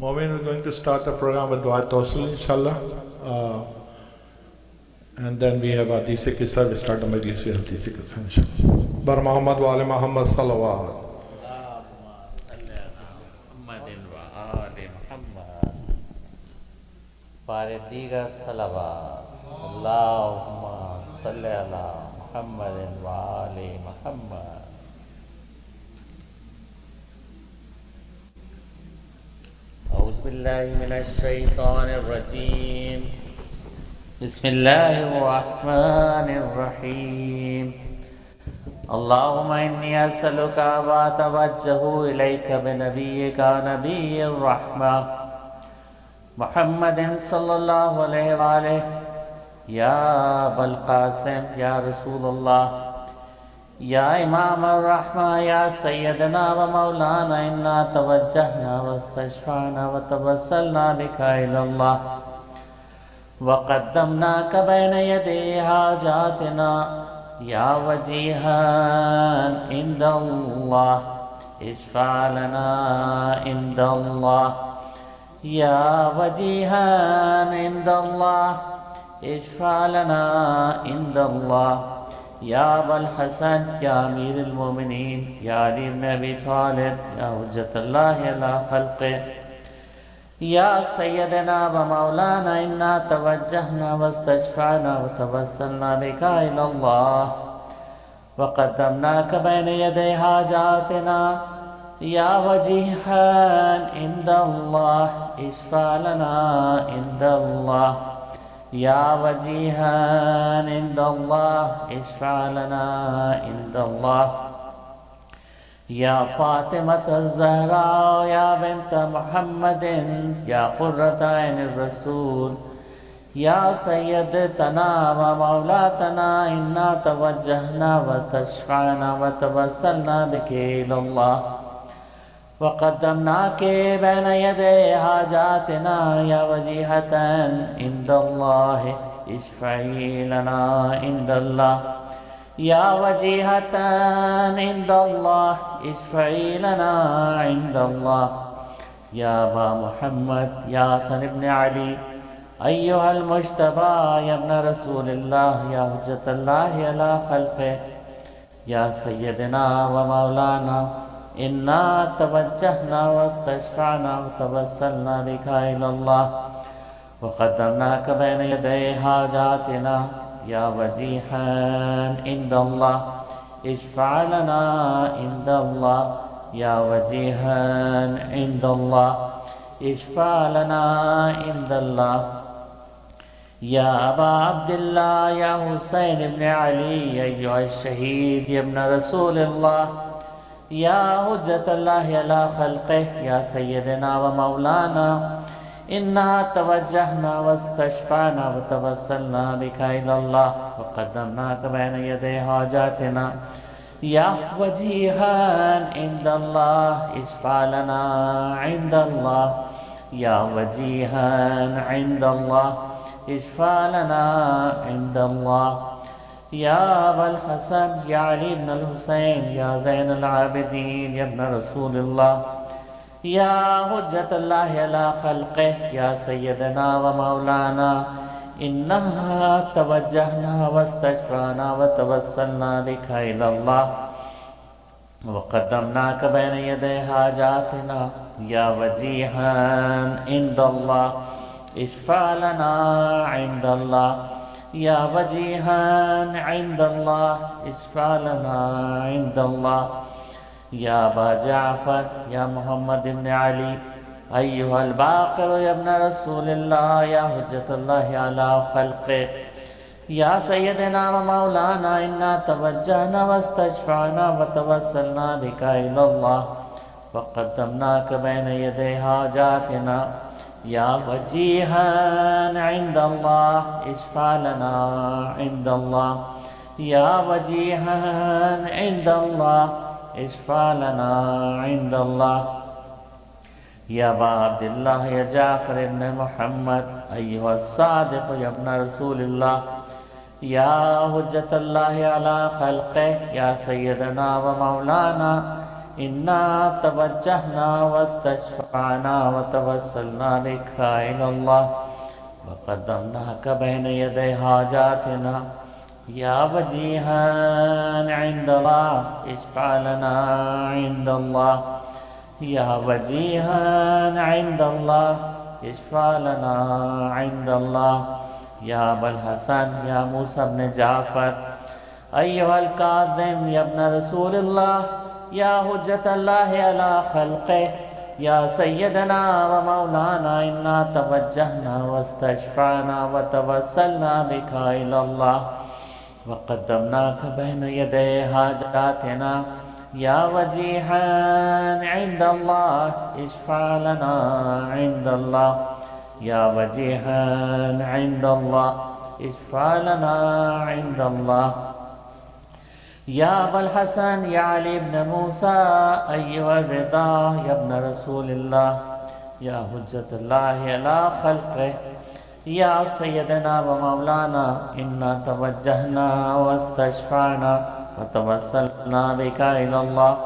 Momin, we're going to start the program with Dua Tawassul, inshallah. And then we have Hadith Qissa. We start the Majlis with Hadith Qissa, inshallah. Bar Muhammad wa ali Muhammad salawat. पारे दीगर सलावत अल्लाहुम्मा सल्ली अला मुहम्मदिन व आले मुहम्मद। औज़ु बिल्लाहि मिनश शैतानिर रजीम। बिस्मिल्लाहिर रहमानिर रहीम। अल्लाहुम्मा इन्नी अस्अलुका व अतवज्जहु इलैका बिनबिय्यिका नबिय्यिर रहमा मुहम्मदिन सल्लल्लाहु अलैहि वालैहि या अबल कासिम या रसूलल्लाह या इमाम अर्रहमा या सय्यदना व मौलाना इन्ना तवज्जहना वस्तशफअना व तवस्सलना बिका इलल्लाह व क़द्दमनाका बैन यदै हाजातिना या वजीहान इंदल्लाह इश्फ़ा लना इंदल्लाह या वजीहान इंदल्लाह इश्फ़ा लना इंदल्लाह या अबल हसन या अमीरुल मोमिनीन या अली इब्न अबी तालिब या हुज्जतुल्लाह अला खल्क़िही या सय्यदना व मौलाना इन्ना तवज्जहना वस्तशफ़अना व तवस्सलना बिका इलल्लाह व क़द्दमनाका बैन यदै हाजातिना या वजीहान इंदल्लाह इश्फ़ा लना इंदल्लाह या वजीहान इंदल्लाह इश्फ़ा लना इंदल्लाह या फ़ातिमत ज़हरा या बिन्त मुहम्मदिन या क़ुर्रत ऐनिर रसूल या सय्यदतना व मौलातना इन्ना तवज्जहना व तशफ़अना व तवस्सलना बिका इलल्लाह व क़द्दमनाका बैन यदै हाजातिना या वजीहतन इंदल्लाह इश्फ़ई लना इंदल्लाह या वजीहतन इंदल्लाह इश्फ़ई लना इंदल्लाह या अबा मुहम्मद या हसन इब्न अली अय्युहल मुज्तबा या इब्न रसूलिल्लाह या हुज्जतुल्लाह अला खल्क़िही या सय्यदना व मौलाना इन्ना तवज्जहना वस्तशफ़अना व तवस्सलना बिका इलल्लाह व क़द्दमनाका बैन यदै हाजातिना या वजीहान इंदल्लाह इश्फ़अ लना इंदल्लाह या वजीहान इंदल्लाह इश्फ़अ लना इंदल्लाह या अबा अब्दिल्लाह या हुसैन इब्न अली अय्युहश शहीद या इब्न रसूलिल्लाह या हुज्जतुल्लाह अला खल्क़िही या सय्यदना व मौलाना इन्ना तवज्जहना वस्तशफ़अना व तवस्सलना बिका इलल्लाह व क़द्दमनाका बैन यदै हाजातिना या वजीहान इंदल्लाह इश्फ़अ लना इंदल्लाह या वजीहान इंदल्लाह इश्फ़अ लना इंदल्लाह या अबल हसन या अली इब्न अल हुसैन या ज़ैनुल आबिदीन या इब्न रसूलिल्लाह या हुज्जतुल्लाह अला खल्क़िही या सय्यदना व मौलाना इन्ना तवज्जहना वस्तशफ़अना व तवस्सलना बिका इलल्लाह व क़द्दमनाका बैन यदै हाजातिना या वजीहान इंदल्लाह इश्फ़अ लना इंदल्लाह या वजीहान इंदल्लाह इश्फ़अ लना इंदल्लाह या अबा जाफ़र या मुहम्मद इब्न अली अय्युहल बाक़िर या इब्न रसूलिल्लाह या हुज्जतुल्लाह अला खल्क़िही या सय्यदना व मौलाना इन्ना तवज्जहना वस्तशफ़अना व तवस्सलना बिका इलल्लाह व क़द्दमनाका बैन यदै हाजातिना या वजीहान इंदल्लाह इश्फ़अ लना इंदल्लाह या वजीहान इंदल्लाह इश्फ़अ लना इंदल्लाह या अबा अब्दिल्लाह या जाफ़र इब्न मुहम्मद अय्युहस सादिक़ या इब्न रसूलिल्लाह या हुज्जतुल्लाह अला खल्क़िही या सय्यदना व मौलाना इन्ना तवज्जहना वस्तशफ़अना वतवस्सलना बिका इलल्लाह वक़द्दमनाका बैन यदै हाजातिना या वजीहान इंदल्लाह इश्फ़अ लना इंदल्लाह या वजीहान इंदल्लाह इश्फ़अ लना इंदल्लाह या अबल हसन या मूसा इब्न जाफ़र अय्युहल काज़िम या इब्न रसूलिल्लाह या हुज्जतल्लाहि अला खल्क़िही या सय्यदना व मौलाना इन्ना तवज्जहना वस्तशफ़अना वतवस्सलना बिका इलल्लाह वक़द्दमनाका बैन यदै हाजातिना या वजीहान इंदल्लाह इश्फ़अ लना इंदल्लाह या वजीहान इंदल्लाह इश्फ़अ लना इंदल्लाह या अबल हसन या अली इब्न मूसा अय्युहर रिदा या इब्न रसूलिल्लाह या हुज्जतल्लाहि अला खल्क़िही या सय्यदना व मौलाना इन्ना तवज्जहना वस्तशफ़अना वतवस्सलना बिका इलल्लाह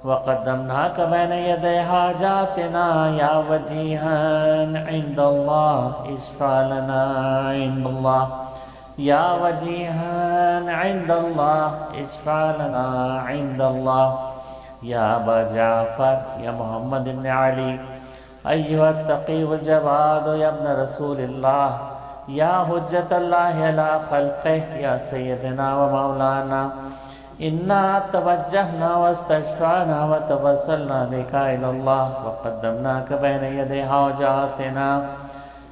वक़द्दमनाका बैन यदै हाजातिना या वजीहान इंदल्लाह इश्फ़अ लना इंदल्लाह या वजीहान इंदल्लाह इश्फ़अ लना इंदल्लाह या अबा जाफ़र या मोहम्मद इब्न अली अय्युहत तक़ीयुल जवाद या इब्न रसूलिल्लाह या हुज्जतल्लाहि अला खल्क़िही या सय्यदना व मौलाना इन्ना तवज्जहना वस्तशफ़अना वतवस्सलना बिका इलल्लाह वक़द्दमनाका बैन यदै हाजातिना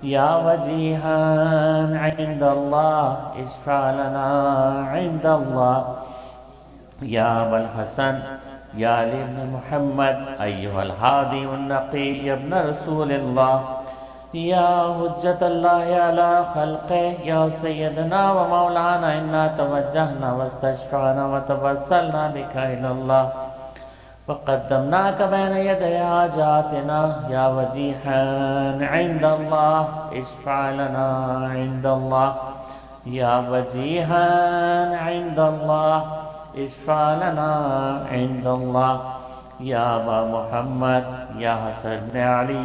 या वजीहान इंदल्लाह इश्फ़अ लना इंदल्लाह या अबल हसन या अली इब्न मुहम्मद अय्युहल हादी वन नक़ी या इब्न रसूलिल्लाह या हुज्जतल्लाहि अला खल्क़िही या सय्यदना व मौलाना इन्ना तवज्जहना वस्तशफ़अना वतवस्सलना बिका इलल्लाह वक़द्दमनाका बैन यदै हाजातिना या वजीहान इंदल्लाह इश्फ़अ लना इंदल्लाह या वजीहान इंदल्लाह इश्फ़अ लना इंदल्लाह या अबा मुहम्मद या हसन इब्न अली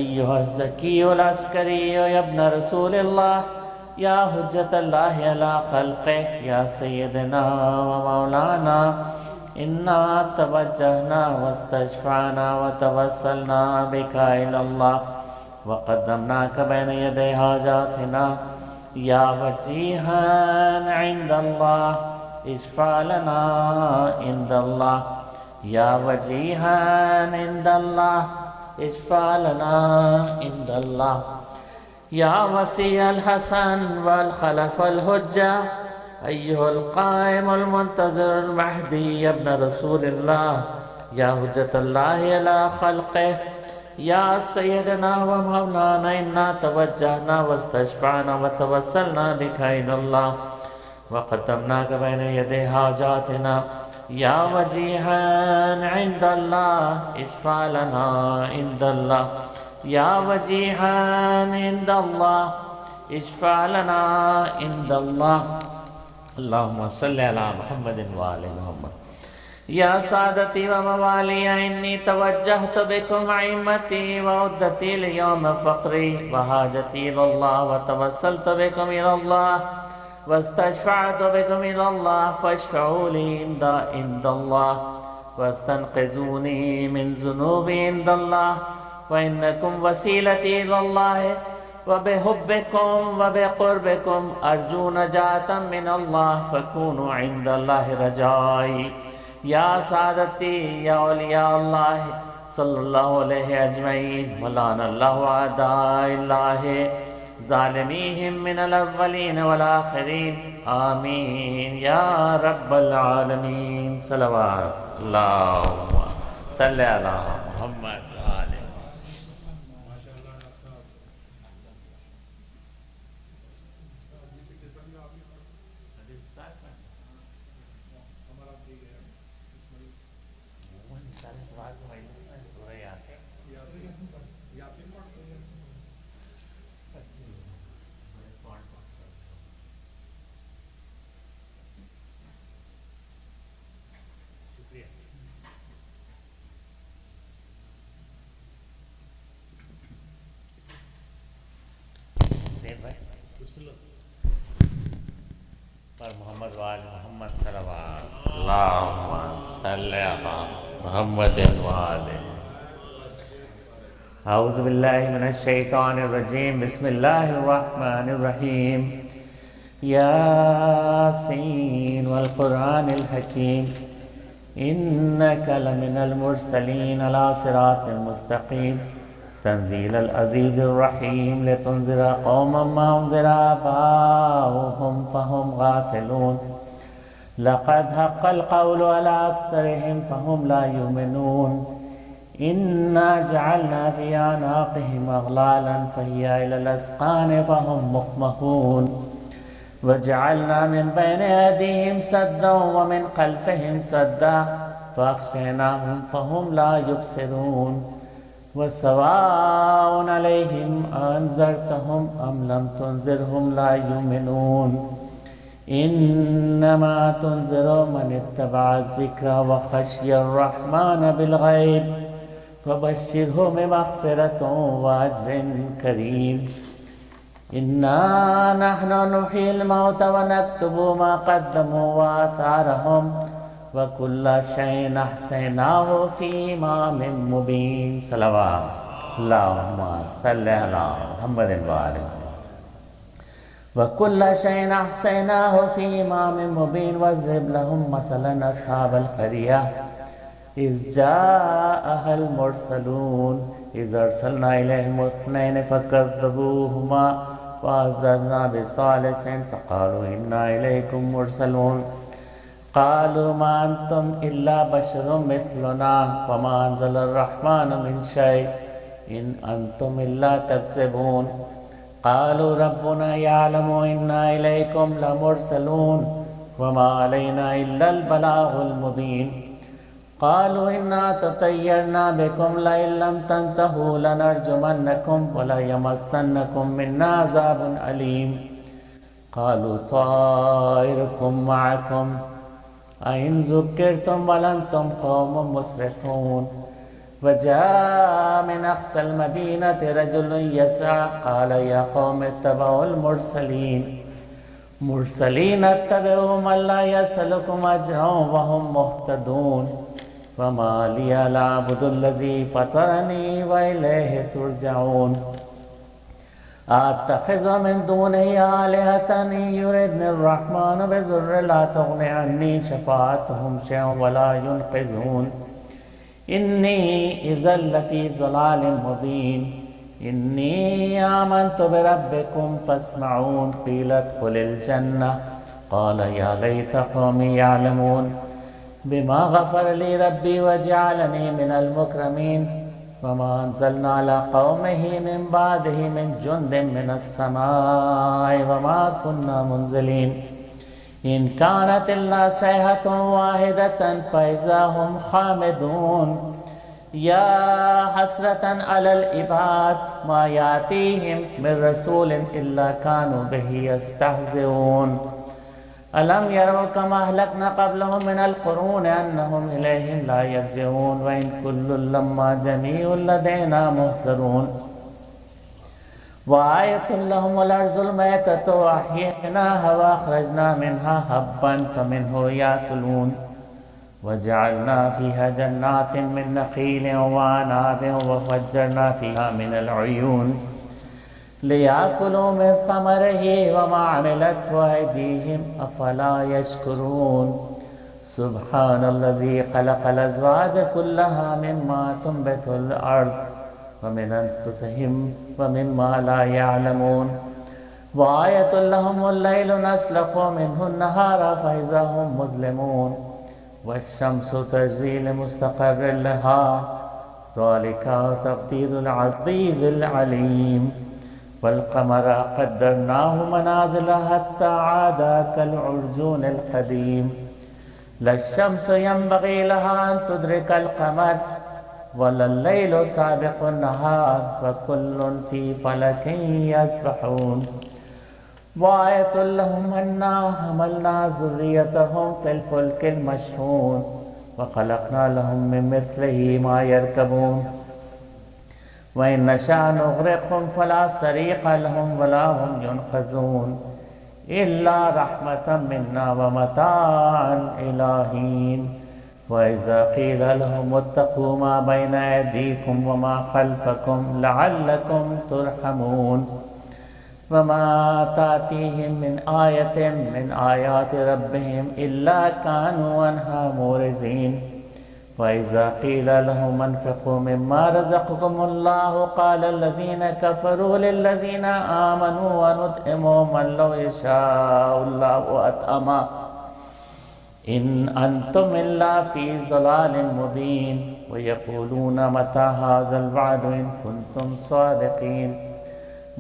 अय्युहज़ ज़कियुल अस्करी या इब्न रसूलिल्लाह या हुज्जतल्लाहि अला खल्क़िही या सय्यदना व मौलाना इन्ना तवज्जहना वस्तशफ़अना वतवस्सलना बिका इलल्लाह वक़द्दमनाका बैन यदै हाजातिना या वजीहान इंदल्लाह इश्फ़अ लना इंदल्लाह या वजीहान इंदल्लाह इश्फ़अ लना इंदल्लाह या वसीअल हसन वल खलफ़ल हुज्जा अय्युहल क़ाइमुल मुंतज़िरुल महदी या इब्न रसूलिल्लाह या हुज्जतल्लाहि अला खल्क़िही या सय्यदना व मौलाना इन्ना तवज्जहना वस्तशफ़अना वतवस्सलना बिका इलल्लाह वक़द्दमनाका बैन यदै हाजातिना या वजीहान इंदल्लाह इश्फ़अ लना इंदल्लाह या वजीहान इंदल्लाह इश्फ़अ लना इंदल्लाह अल्लाहुम्मा सल्लि अला मुहम्मदिन व आलि मुहम्मद या सादती व मवालिया इन्नी तवज्जहतु बिकुम अइम्मती व उद्दती लियौम फ़क़्री व हाजती इलल्लाह व तवस्सलतु बिकुम इलल्लाह वस्तशफ़अतु बिकुम इलल्लाह फ़शफ़ऊ ली इंदल्लाह वस्तनक़िज़ूनी मिन ज़ुनूबी इंदल्लाह व इन्नकुम वसीलती इलल्लाह व बिहुब्बिकुम व बिक़ुर्बिकुम अर्जू नजातम मिनल्लाह फ़कूनू इंदल्लाहि रजाई या सादती या औलिया अल्लाह सल्लल्लाहु अलैहि अजमईन वलानल्लाहु अदाइल्लाहि ज़ालिमीहिम मिनल अव्वलीन वल आखिरीन आमीन या रब्बल आलमीन सल्लल्लाहु सल्ली अला मुहम्मद व आले पर मोहम्मद वाल मोहम्मद सल्लल्लाहु मोहम्मद औज़ु बिल्लाहि मिनश शैतानिर रजीम बिस्मिल्लाहिर रहमानिर रहीम यासीन वल कुरानिल हकीम इन्नका लमिनल मुरसलीन अला सिरातिल मुस्तकीम तंजीलल अज़ीज़िर रहीम लितुन्ज़िरा कौमम मा उन्ज़िरा आबाउहुम फहुम गाफ़िलून लक़द हक़्क़ल क़ौलु अला अक्सरिहिम फहुम ला युमिनून इन्ना जअलना फ़ी अनाक़िहिम अग़लालन फ़हिया इलल अज़क़ानि फ़हुम मुक़महून वजअलना मिन बैनि अयदीहिम सद्दन व मिन ख़ल्फ़िहिम सद्दा फ़अग़शयनाहुम फ़हुम ला युबसिरून वसवाउन अलैहिम अअन्ज़रतहुम अम लम तुनज़िरहुम ला युमिनून इन्नमा तुनज़िरु मन इत्तबअ ज़िक्र व ख़शियर रहमान बिलग़ैब फबश्शिरहु बिमग़फ़िरतिन व अज्रिन करीम इन्ना नहनु नुह्यिल मौता व नक्तुबु मा क़द्दमू व आथारहुम व कुल्ला शैइन अहसैनाहु फ़ी इमामिम मुबीन सल्लल्लाहु अला मुहम्मदिन व आलि व कुल्ला शैइन अहसैनाहु फ़ी इमामिम मुबीन वज़रिब लहुम मसलन अस्हाबल क़रिया इज़ जाअहल मुरसलून इज़ अरसलना इलैहिम इस्नैन फ़कज़्ज़बूहुमा वअज़्ज़ज़ना बिसालिसिन फ़क़ालू इन्ना इलैकुम मुरसलून क़ालू मा अंतुम इल्ला बशरुम मिस्लुना वमा अंज़लर रहमानु मिन शै इन अंतुम इल्ला तकज़िबून क़ालू रब्बुना यअलमु इन्ना इलैकुम लमुरसलून वमा अलैना इल्लल बलागुल मुबीन क़ालू इन्ना ततय्यरना बिकुम लइन लम तंतहू लनरजुमन्नकुम वलयमस्सन्नकुम मिन्ना अज़ाबुन अलीम क़ालू ताइरुकुम मअकुम अइन ज़ुक्किरतुम बल अंतुम क़ौमुम मुस्रिफ़ून वजाअ मिन अक़सल मदीनति रजुलुन यस्अ क़ाल या क़ौम इत्तबउल मुरसलीन इत्तबिऊ मन ला यसअलुकुम अज्रन व हुम मुहतदून वमा लिया ला अअबुदुल्लज़ी फ़तरनी व इलैहि तुरजऊन अत्तख़िज़ु मिन दूनिही आलिहतन इन युरिदनिर रहमानु बिज़ुर्रिन ला तुग़नि अन्नी शफ़ाअतुहुम शैअन व ला युनक़िज़ून इन्नी इज़्ज़न लफ़ी ज़लालिम मुबीन इन्नी आमनतु बिरब्बिकुम फ़स्मऊन क़ील उद्ख़ुलिल जन्नह क़ाल या लैत क़ौमी यअलमून बिमा ग़फ़र ली रब्बी वजअलनी मिनल मुकरमीन वमा अंज़लना अला क़ौमिही मिन बादिही मिन जुन्दिन मिनस समाइ वमा कुन्ना मुनज़िलीन इन कानत इल्ला सैहतुन वाहिदतन फ़इज़ा हुम ख़ामिदून या हसरतन अलल इबाद मा यातीहिम मिन रसूलिन इल्ला कानू बिही यस्तहज़िऊन अलम यरौ कमा अहलकना क़ब्लहुम मिनल क़ुरून अन्नहुम इलैहिम ला यरजिऊन व इन कुल्लुन लम्मा जमीउन लदैना मुहज़रून व आयतुन लहुमुल अर्ज़ुल मैततु अहयैनाहा व अख़रजना मिन्हा हब्बन फ़मिन्हु याकुलून व जअलना फ़ीहा जन्नातिन मिन नख़ीलिन व अनाबिन व फ़ज्जरना फ़ीहा मिनल उयून लियाकुलू मिन समरिही वमा अमिलतहु अयदीहिम अफ़ला यशकुरून सुब्हानल्लज़ी ख़लक़ल अज़वाज कुल्लहा मिम्मा तुंबितुल अर्ज़ व मिन अनफुसिहिम व मिम्मा ला यअलमून व आयतुल लहुमुल लैलु नस्लख़ु मिन्हु अन्नहारा फ़इज़ा हुम मुज़लिमून वश्शम्सु तजरी लिमुस्तक़र्रिन लहा ज़ालिका तक़दीरुल अज़ीज़िल अलीम वल्क़मर क़द्दरनाहु मनाज़िला हत्ता आदा कलउर्जूनिल क़दीम लश्शम्सु यंबग़ी लहा अन तुदरिकल क़मर वलल्लैलु साबिक़ुन नहार वकुल्लुन फ़ी फ़लकिन यस्बहून वआयतुल लहुम अन्ना हमलना ज़ुर्रियतहुम फ़िल फ़ुल्किल मशहून वख़लक़ना लहुम मिन मिस्लिही मा यरकबून व इन नशा नुग़रिक़हुम फ़ला सरीक़ लहुम वला हुम युनक़ज़ून इल्ला रहमतम मिन्ना व मताअन इला हीन व इज़ा क़ीला लहुम इत्तक़ू मा बैना अयदीकुम व मा ख़ल्फ़कुम लअल्लकुम तुरहमून वमा तातीहिम मिन आयतिन मिन आयाति रब्बिहिम इल्ला कानू अन्हा मुरिज़ीन वइज़ा क़ीला लहुम अन्फ़िक़ू मिम्मा रज़क़कुमुल्लाहु क़ाला अल्लज़ीना कफ़रू लिल्लज़ीना आमनू अनुत्इमू मन लौ यशाअल्लाहु अत्अमा इन अंतुम इल्ला फ़ी ज़लालिन मुबीन व यक़ूलूना मता हाज़ल वअदु इन कुंतुम सादिक़ीन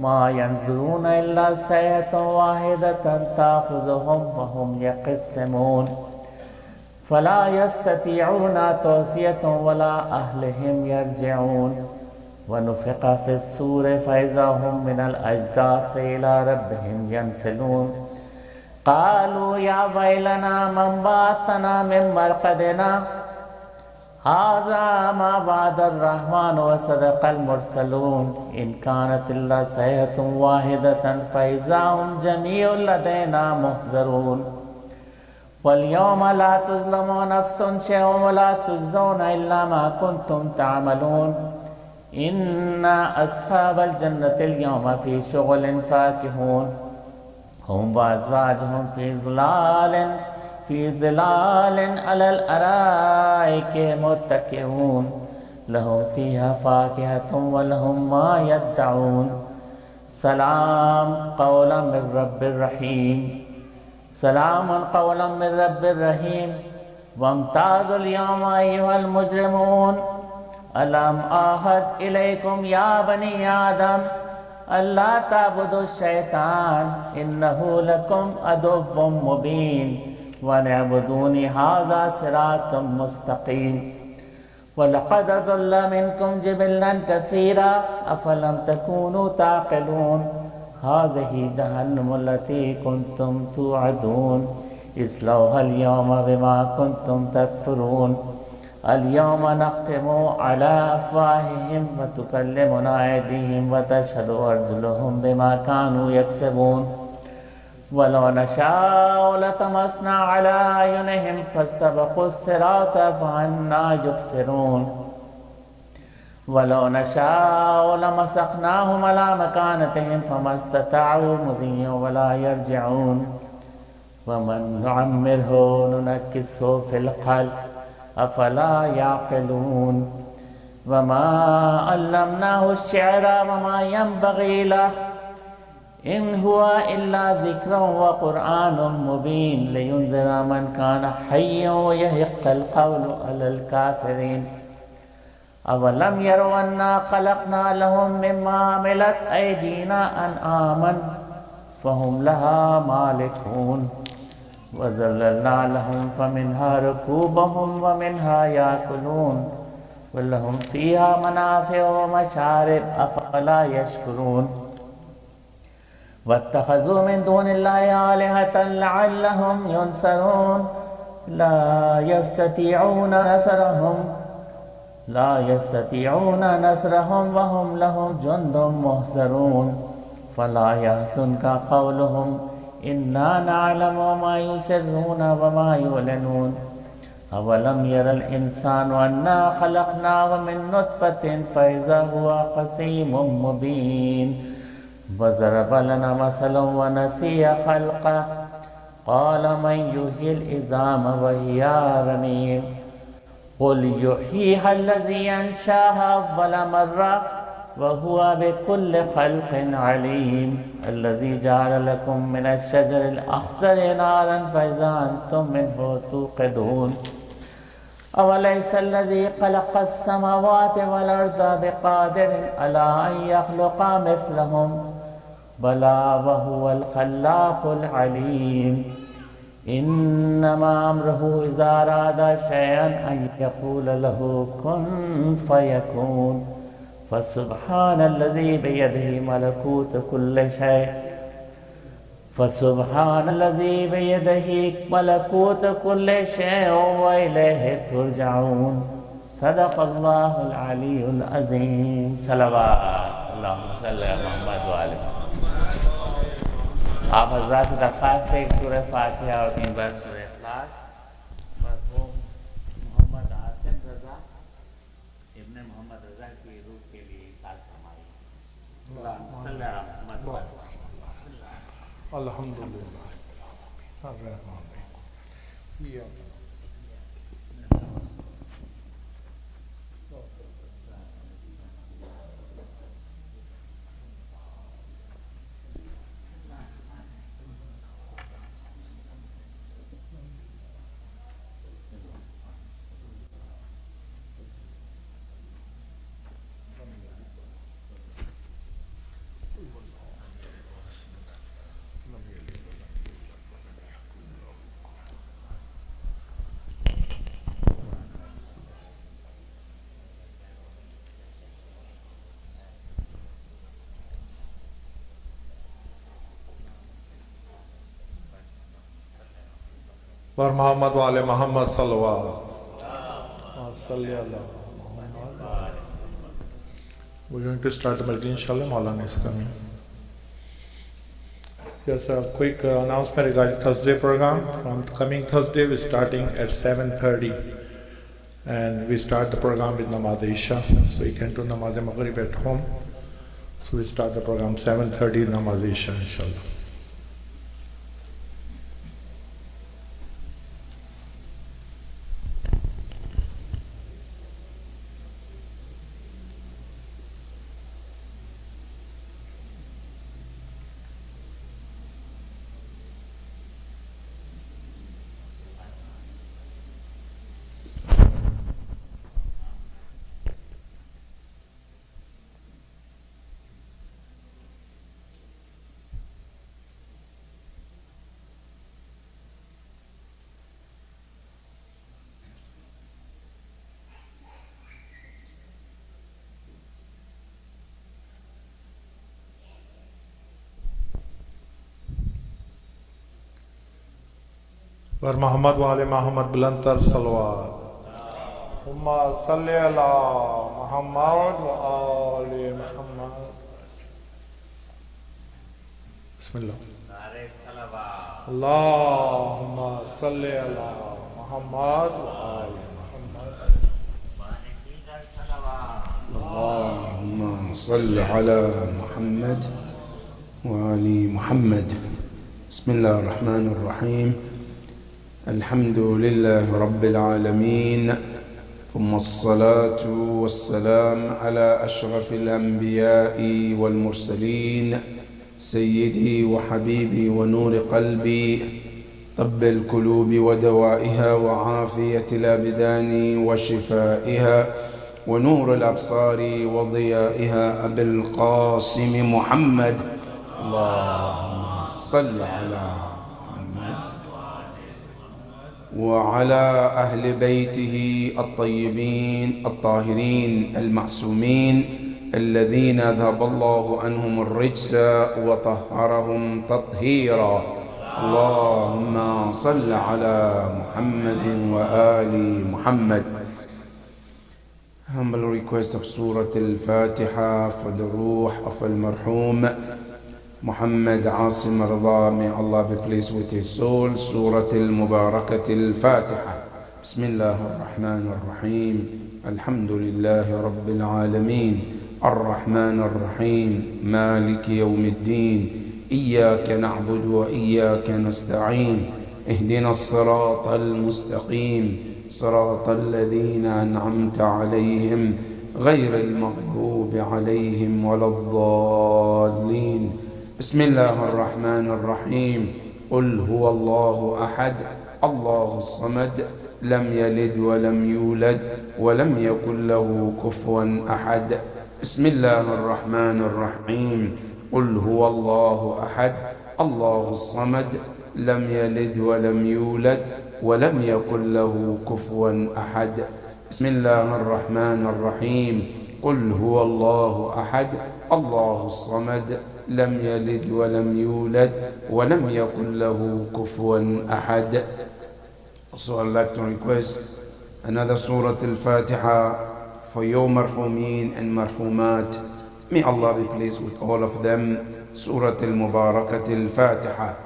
मा यंज़ुरूना इल्ला सय्यतन वाहिदतन ताख़ुज़ुहुम व हुम यक़सिमून फ़ला यस्ततीऊना तौसियतन वला अहलिहिम यरजिऊन व नुफ़िक़ फ़िस्सूरि फ़इज़ा हुम मिनल अजदाथि इला रब्बिहिम यंसिलून क़ालू या वैलना मन बअतना मिन मरक़दिना हाज़ा मा वअदर रहमान व सदक़ल मुरसलून इन कानत इल्ला सय्यतुन वाहिदतन फ़इज़ा हुम जमीउन लदैना मुहज़रून वल-यौम ला तुज़लमू नफ़्सुन शैअन व ला तुजज़ौना इल्ला मा कुन्तुम तअमलून इन्ना अस्हाबल जन्नति अल-यौम फ़ी शुग़लिन फ़ाकिहून हुम व अज़वाजुहुम फ़ी ज़िलालिन अलल अराइकि मुत्तकिऊन लहुम फ़ीहा फ़ाकिहतुन व लहुम मा यद्दऊन सलाम क़ौलन मिर रब्बिर रहीम सलामुन क़ौलन मिर रब्बिर रहीम वम्ताज़ुल यौमा अय्युहल मुजरिमून अलम आहद इलैकुम या बनी आदम अल्ला ताबुदु शैतान इन्नहु लकुम अदुव्वुम मुबीन वनअबुदूनी हाज़ा सिरातुम मुस्तक़ीम वलक़द अज़ल्ल मिनकुम जिबिल्लन कसीरा अफ़लम तकूनू ताक़िलून हाज़िही जहन्नमु लती कुंतुम तुअदून इस्लौहा अल-यौम बिमा कुंतुम तकफ़ुरून अल-यौम नख़्तिमु अला अफ़वाहिहिम व तुकल्लिमुना अयदीहिम व तशहदु अर्जुलुहुम बिमा कानू यक्सिबून वलौ नशाअ लतमस्ना अला अयुनिहिम फ़स्तबक़ुस्सिरात फ़अन्ना युबसिरून वलौ नशाअ लमसख़नाहुम अला मकानतिहिम फ़मस्तताअू मुज़ीय्यन वला यरजिऊन वमन नुअम्मिरहु नुनक्किसहु फ़िल ख़ल्क़ अफ़ला याक़िलून वमा अल्लमनाहु अश्शिअरा वमा यंबग़ी लहु इन हुआ इल्ला ज़िक्रुन व क़ुरआनुम मुबीन लियुनज़िरा मन कान हय्यन व यहिक़्क़ल क़ौलु अलल काफ़िरीन अवलम यरौ अन्ना ख़लक़ना लहुम मिम्मा अमिलत अयदीना अनआमन फ़हुम लहा मालिकून वज़ल्ललना लहुम फ़मिन्हा रकूबुहुम व मिन्हा याकुलून व लहुम फ़ीहा मनाफ़िअ व मशारिब अफ़ला यशकुरून वत्तख़ज़ू मिन दूनिल्लाहि आलिहतन लअल्लहुम युनसरून ला यस्ततीऊना नसरहुम व हुम लहुम जुन्दुम मुहज़रून फ़ला यहज़ुनका क़ौलुहुम इन्ना नअलमु मा युसिर्रून व मा युअलिनून अवलम यरल इंसानु अन्ना ख़लक़नाहु मिन नुत्फ़तिन फ़इज़ा हुवा ख़सीमुम मुबीन वज़रब लना मसलन व नसिया ख़ल्क़ह क़ाल मन युह्यिल इज़ाम व हिया रमीम क़ुल युह्यीहा अल्लज़ी अंशअहा अव्वल मर्रा व हुवा बिकुल्लि ख़ल्क़िन अलीम अल्लज़ी जअल लकुम मिनश्शजरिल अख़ज़रि नारन फ़इज़ा अंतुम मिन्हु तूक़िदून अवलैसा अल्लज़ी ख़लक़स समावाति वल अर्ज़ बिक़ादिरिन अला अन यख़्लुक़ा मिस्लहुम बला वहुवल ख़ल्लाक़ुल अलीम इन्नमा अम्रुहु इज़ा अरादा शयअन अन यक़ूल लहु कुन फ़यकून फ़सुब्हानल्लज़ी बियदिही मलकूतु कुल्लि शै फ़सुब्हानल्लज़ी बियदिही मलकूतु कुल्लि शैइन व इलैहि तुरजऊन सदक़ल्लाहुल अलीयुल अज़ीम। सल्लल्लाहु अलैहि वसल्लम। आप हजरात से दरख्वास्त है सूरह फातिहा और 3 बार सूरह इखलास मरहूम मोहम्मद आसिम रजा इब्न मोहम्मद रजा की रूह के लिए इसाल फरमाइए। अल्हम्दुलिल्लाह अर्रहमान अर्रहीम। पर मोहम्मद वाले मोहम्मद सल्लल्लाहु We're going to start the Majlis, inshallah. Maulana is coming. Just a quick announcement regarding Thursday program. From coming Thursday, we're starting at 7:30, and we start the program with Namaz Isha. So you can do Namaz Maghrib at home. So we start the program 7:30 Namaz Isha, inshallah. वर मोहम्मद वाले मोहम्मद बुलंदतर सलवात उम्मा सल्ले अला मोहम्मद व आले मोहम्मद। बिस्मिल्लाह। अल्लाहुम्मा सल्ले अला मोहम्मद व आले मोहम्मद। अल्लाहुम्मा सल्ले अला मोहम्मद व आले मोहम्मद। बिस्मिल्लाहिर रहमानिर रहीम। الحمد لله رب العالمين، ثم الصلاة والسلام على أشرف الأنبياء والمرسلين، سيدي وحبيبي ونور قلبي، طب القلوب ودوائها وعافية الأبدان وشفائها ونور الأبصار وضيائها أبي القاسم محمد. اللهم صل على وعلى أهل بيته الطيبين الطاهرين المعصومين الذين أذهب الله عنهم الرجس وطهرهم تطهيرا. اللهم صل على محمد وآل محمد. Humble request of Surah Al-Fatiha for the ruh of Al-Marhum Muhammad Asim Rida, may Allah be pleased with his soul. Surah Al-Mubarakat Al-Fatiha. Bismillah ar-Rahman ar-Rahim. Alhamdulillahi Rabbil Alameen. Ar-Rahman ar-Rahim. Maliki Yawmiddin. Iyaka na'budu wa iyaka nasta'een. Ihdina as-sirata al-mustaqim. Sirata alladhina an'amta alayhim. غير المغضوب عليهم ولا الضالين. بسم الله الرحمن الرحيم. قل هو الله أحد الله الصمد لم يلد ولم يولد ولم يكن له كفوا أحد. بسم الله الرحمن الرحيم. قل هو الله أحد الله الصمد لم يلد ولم يولد ولم يكن له كفوا أحد. بسم الله الرحمن الرحيم. قل هو الله أحد الله الصمد لم يلد ولم يولد ولم يكن له كفوا أحد. Also I'd like to request another Surah Al-Fatiha for your marhumin and marhumat. May Allah be pleased with all of them. سورة المباركة الفاتحة.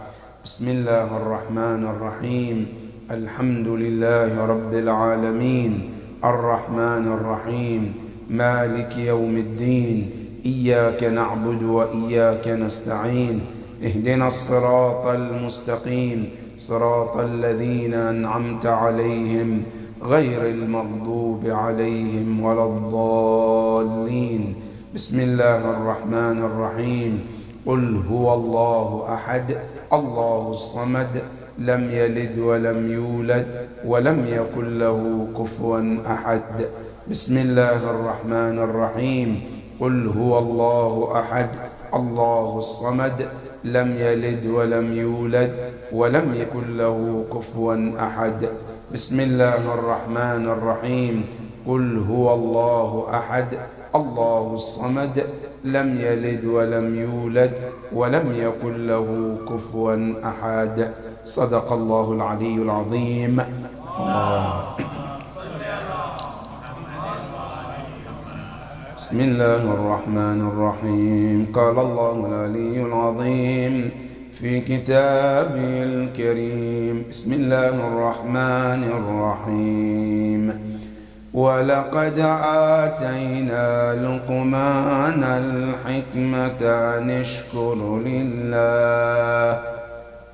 بسم الله الرحمن الرحيم. الحمد لله رب العالمين الرحمن الرحيم مالك يوم الدين إياك نعبد وإياك نستعين اهدنا الصراط المستقيم صراط الذين أنعمت عليهم غير المغضوب عليهم ولا الضالين. بسم الله الرحمن الرحيم. قل هو الله أحد الله الصمد لم يلد ولم يولد ولم يكن له كفوا أحد. بسم الله الرحمن الرحيم. قل هو الله أحد الله الصمد لم يلد ولم يولد ولم يكن له كفوا أحد. بسم الله الرحمن الرحيم. قل هو الله أحد الله الصمد لم يلد ولم يولد ولم يكن له كفوا أحد. صدق الله العلي العظيم. بسم الله الرحمن الرحيم. قال الله العلي العظيم في كتابه الكريم. بسم الله الرحمن الرحيم. ولقد آتينا لقمان الحكمة أن اشكر لله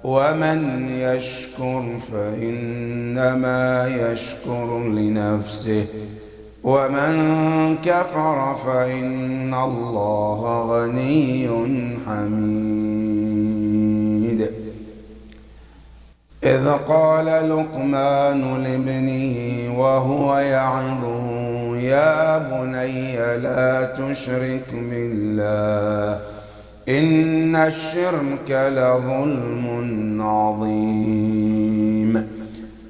ومن يشكر فإنما يشكر لنفسه ومن كفر فإن الله غني حميد. إذ قال لقمان لابنه وهو يعظه يا بني لا تشرك بالله إن الشرك لظلم عظيم.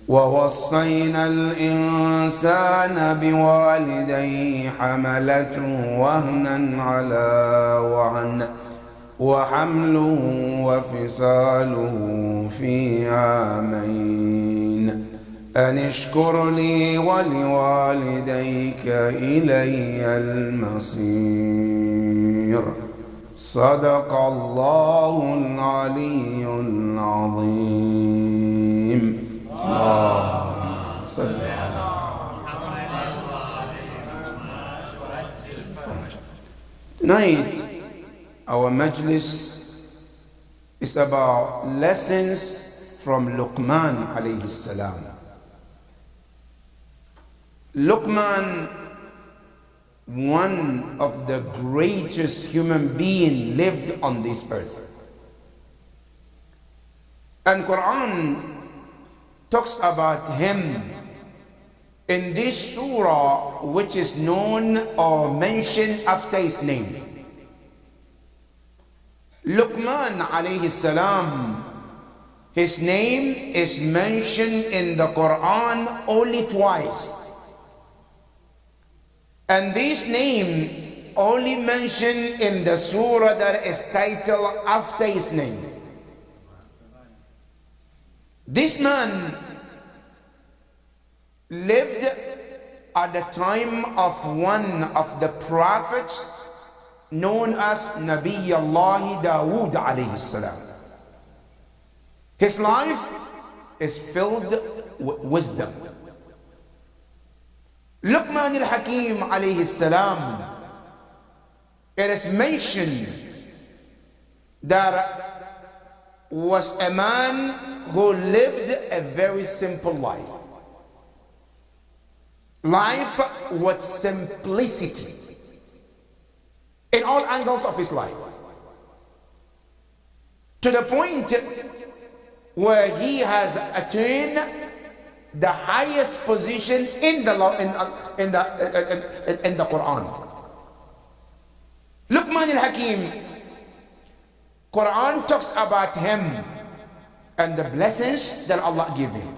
ووصينا الإنسان بوالديه حملته وهنا على وهن وحمله وفصاله في عامين أن اشكر لي ولوالديك إلي المصير. صدق الله العلي العظيم. اللهم صل على Tonight, our majlis is about lessons from Luqman alayhi salam. Luqman, one of the greatest human beings lived on this earth. And Quran talks about him in this surah, which is known or mentioned after his name. Luqman alayhi salam, his name is mentioned in the Quran only twice. And this name only mentioned in the surah that is titled after his name. This man lived at the time of one of the prophets known as Nabi Allah Dawood alayhi salam. His life is filled with wisdom. Luqman al-Hakim alayhi salam, it is mentioned that was a man who lived a very simple life. Life with simplicity in all angles of his life, to the point where he has attained the highest position in the Quran. Luqman al-Hakim, Quran talks about him and the blessings that Allah gave him.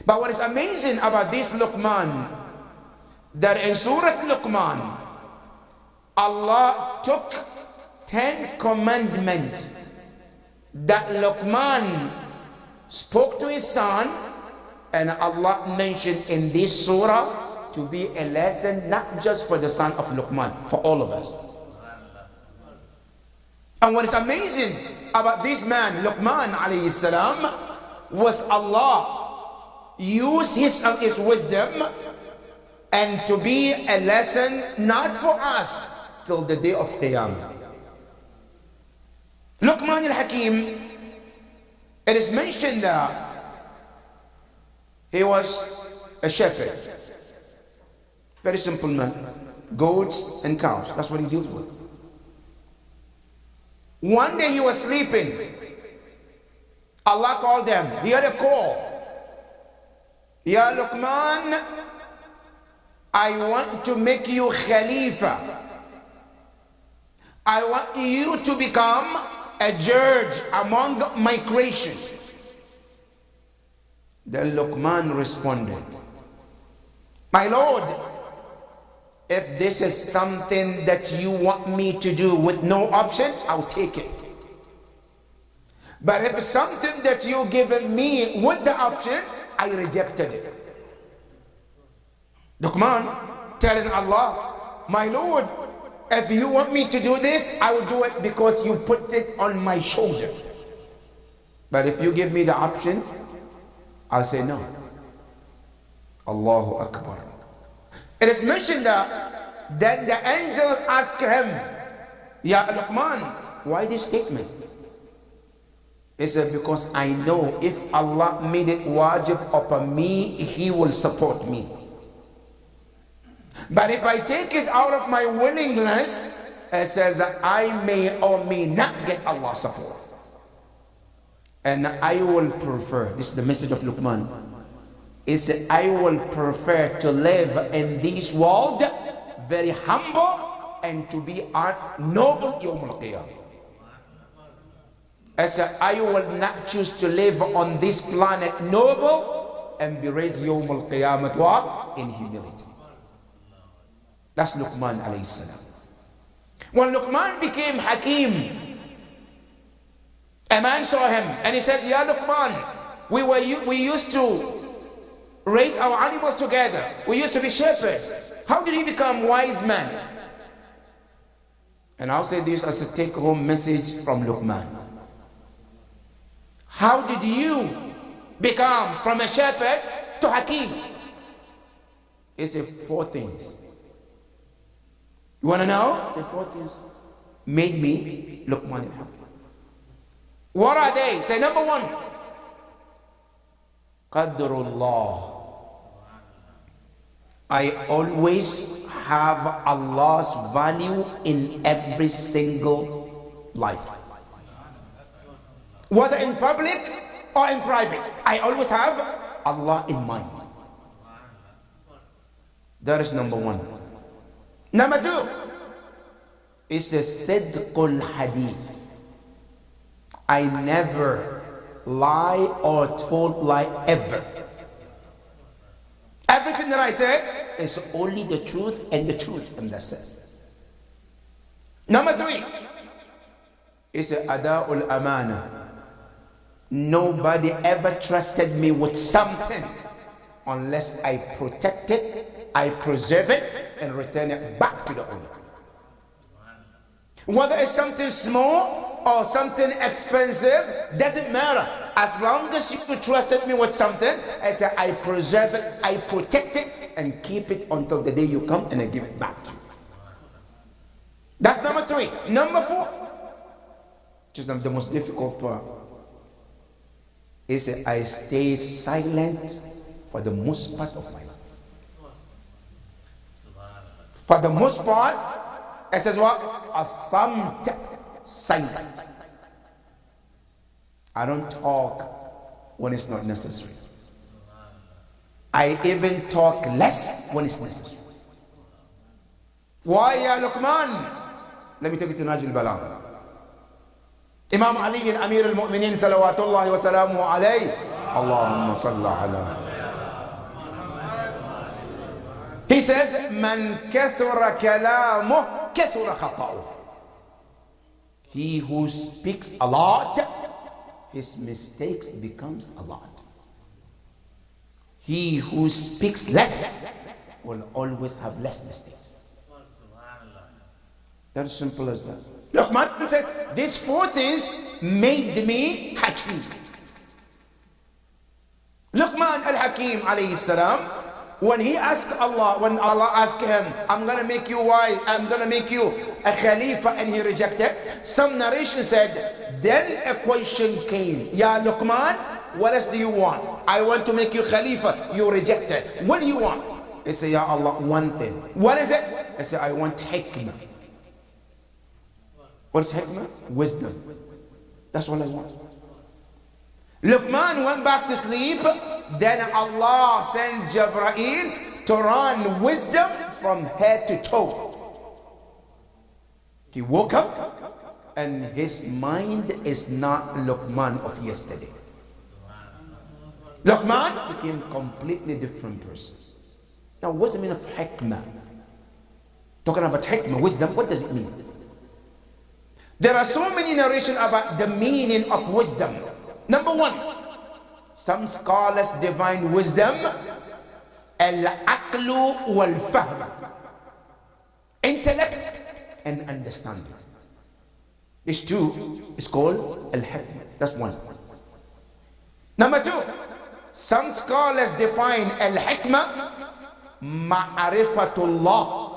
But what is amazing about this Luqman, that in Surah Luqman, Allah took 10 commandments that Luqman spoke to his son, and Allah mentioned in this surah to be a lesson not just for the son of Luqman, for all of us. And what is amazing about this man, Luqman alayhi salam, was Allah used his wisdom and to be a lesson not for us till the day of Qiyamah. Luqman al-Hakim, it is mentioned that he was a shepherd. Very simple man. Goats and cows. That's what he deals with. One day he was sleeping. Allah called them. He had a call. Ya Luqman, I want to make you Khalifa. I want you to become a judge among my creation. Then Luqman responded, my Lord, if this is something that you want me to do with no option, I'll take it. But if it's something that you given me with the option, I rejected it. Luqman telling Allah, my Lord, if you want me to do this, I will do it because you put it on my shoulder. But if you give me the option, I'll say no. Allahu Akbar. It is mentioned that then the angel asked him, Ya Luqman, why this statement? He said, because I know if Allah made it wajib upon me, He will support me. But if I take it out of my willingness, it says that I may or may not get Allah's support. And I will prefer, this is the message of Luqman, is I will prefer to live in this world very humble and to be noble Yawm al-Qiyamah. As I will not choose to live on this planet noble and be raised Yawm al-Qiyamah what? In humility. That's Luqman alayhi salam. When Luqman became Hakim, a man saw him and he said, Ya Luqman, we used to raise our animals together. We used to be shepherds. How did you become wise man? And I'll say this as a take-home message from Luqman. How did you become from a shepherd to Hakim? He said 4 things. You want to know? He said 4 things made me Luqman al-Hakim. What are they? Say number 1. Qadrullah. I always have Allah's value in every single life. Whether in public or in private, I always have Allah in mind. That is number 1. Number 2 is a Sidqul Hadith. I never lie or told lie ever. Everything that I say is only the truth and the truth, and that's it. Number 3 is Ada'ul Amana. Nobody ever trusted me with something unless I protect it, I preserve it, and return it back to the owner. Whether it's something small or something expensive, doesn't matter. As long as you trusted me with something, I say I preserve it, I protect it, and keep it until the day you come and I give it back to you. That's number 3. Number 4, which is the most difficult part, is I stay silent for the most part of my life. For the most part, it says what? Asamt, silent. I don't talk when it's not necessary. I even talk less when it's necessary. Why, ya Luqman? Let me take it to Najil Balagh. Imam Ali Amir al-Mu'minin salawatullahi wa salamu alayhi. Allahumma salli ala. He says, Man kathura kalamuh, kathura khata'uh. He who speaks a lot, his mistakes becomes a lot. He who speaks less will always have less mistakes. That is simple as that. Luqman said, these four things made me Hakim. Luqman al-Hakim alayhi salam, when Allah asked him, I'm going to make you wise, I'm going to make you a Khalifa, and he rejected. Some narration said, then a question came, Ya Luqman, what else do you want? I want to make you Khalifa, you rejected. What do you want? He said, Ya Allah, one thing. What is it? I said, I want hikmah. What is hikmah? Wisdom. That's what I want. Luqman went back to sleep. Then Allah sent Jibreel to run wisdom from head to toe. He woke up and his mind is not Luqman of yesterday. Luqman became a completely different person. Now, what's the meaning of hikmah? Talking about hikmah, wisdom, what does it mean? There are so many narrations about the meaning of wisdom. Number one, some scholars define wisdom al-aqlu wal-fahm, intellect and understanding. This two is called al-hikmah. That's one. Number two, some scholars define al-hikmah ma'rifatullah.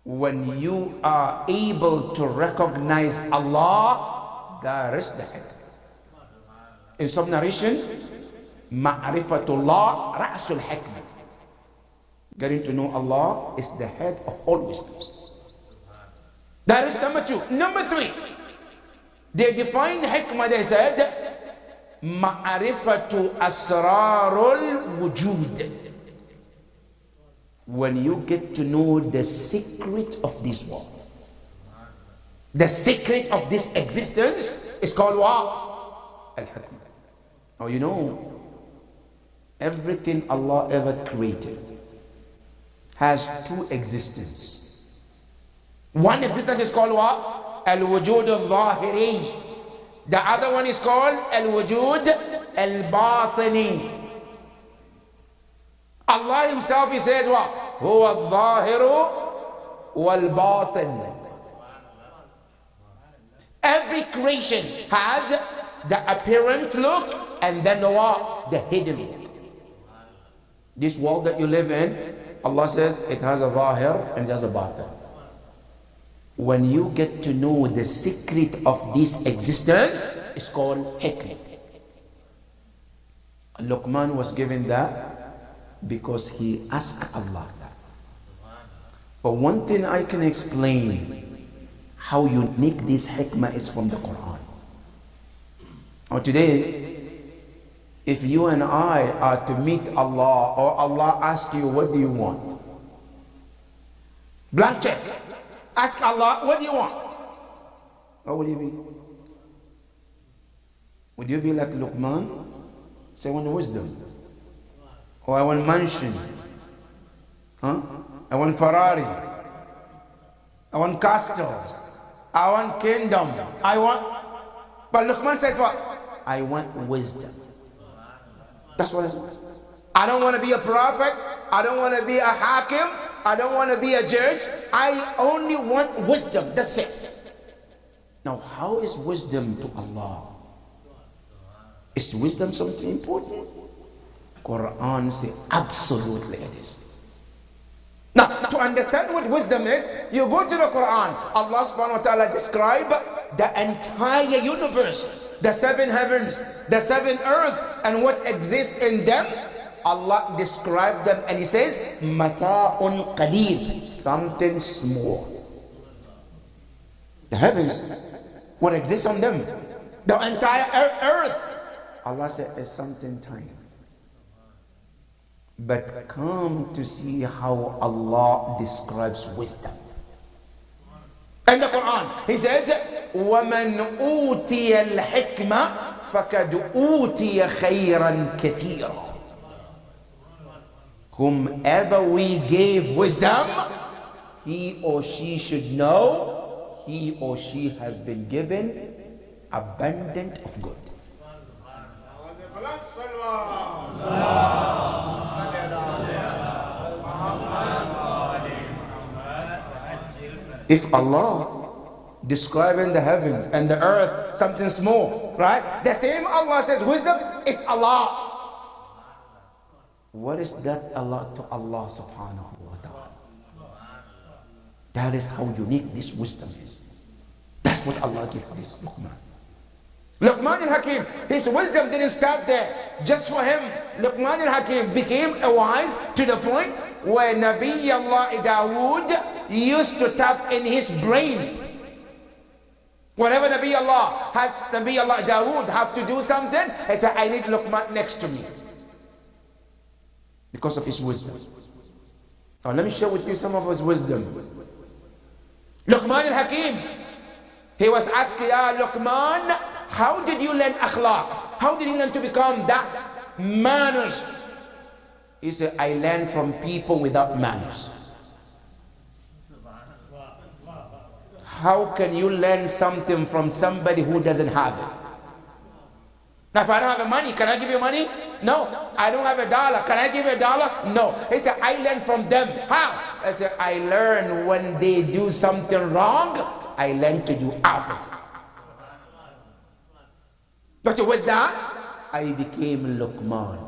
When you are able to recognize Allah, that is the hikmah. In some narration, ma'rifatullah ra'sul hikmah. Getting to know Allah is the head of all wisdoms. That is number two. Number three, they define hikmah, they said, ma'rifatu asrarul wujud. When you get to know the secret of this world, the secret of this existence is called what? Al-hikmah. Now you know, everything Allah ever created has two existences. One existence is called what? Al-wujud al-zahiri. The other one is called al-wujud al-batini. Allah himself, he says what? Huwa al-zahiru wal-batin. Every creation has the apparent look and then the what? The hidden look. This world that you live in, Allah says it has a zahir and it has a batin. When you get to know the secret of this existence, it's called hikmah. Luqman was given that because he asked Allah that. But one thing I can explain how unique this hikmah is from the Quran. Now today, if you and I are to meet Allah, or Allah asks you, what do you want? Blank check. Ask Allah, what do you want? What will you be? Would you be like Luqman? Say, I want wisdom. Or I want mansion. Huh? I want Ferrari. I want castles. I want kingdom. But Luqman says what? I want wisdom. That's what I want. I don't want to be a prophet. I don't want to be a hakim. I don't want to be a judge. I only want wisdom. That's it. Now, how is wisdom to Allah? Is wisdom something important? Quran says absolutely it is. Now, to understand what wisdom is, you go to the Quran. Allah subhanahu wa ta'ala describe the entire universe, the seven heavens, the seven earth, and what exists in them. Allah described them and he says, Mata'un qaleel, something small. The heavens, what exists on them, the entire earth, Allah said is something tiny. But come to see how Allah describes wisdom. In the Quran, He says, وَمَنْ أُوتِيَ الْحِكْمَةِ فَقَدْ أُوتِيَ خَيْرًا كَثِيرًا. Whomever we gave wisdom, he or she should know he or she has been given abundant of good. If Allah describing the heavens and the earth something small, right? The same Allah says wisdom is Allah. What is that Allah to Allah subhanahu wa ta'ala? That is how unique this wisdom is. That's what Allah gives this Luqman. Luqman al-Hakim, his wisdom didn't stop there. Just for him, Luqman al-Hakim became a wise to the point where Nabi Allah Dawood used to tap in his brain. Whenever Nabi Allah Dawood have to do something, he said, I need Luqman next to me. Because of his wisdom. Now let me share with you some of his wisdom. Luqman al-Hakim, he was asked, Ya Luqman, how did you learn akhlaq? How did you learn to become that manners? He said, I learned from people without manners. How can you learn something from somebody who doesn't have it? Now if I don't have money, can I give you money? No. I don't have $1. Can I give you $1? No. He said, I learned from them. How? I said, I learn when they do something wrong, I learn to do opposite. But with that, I became Luqman.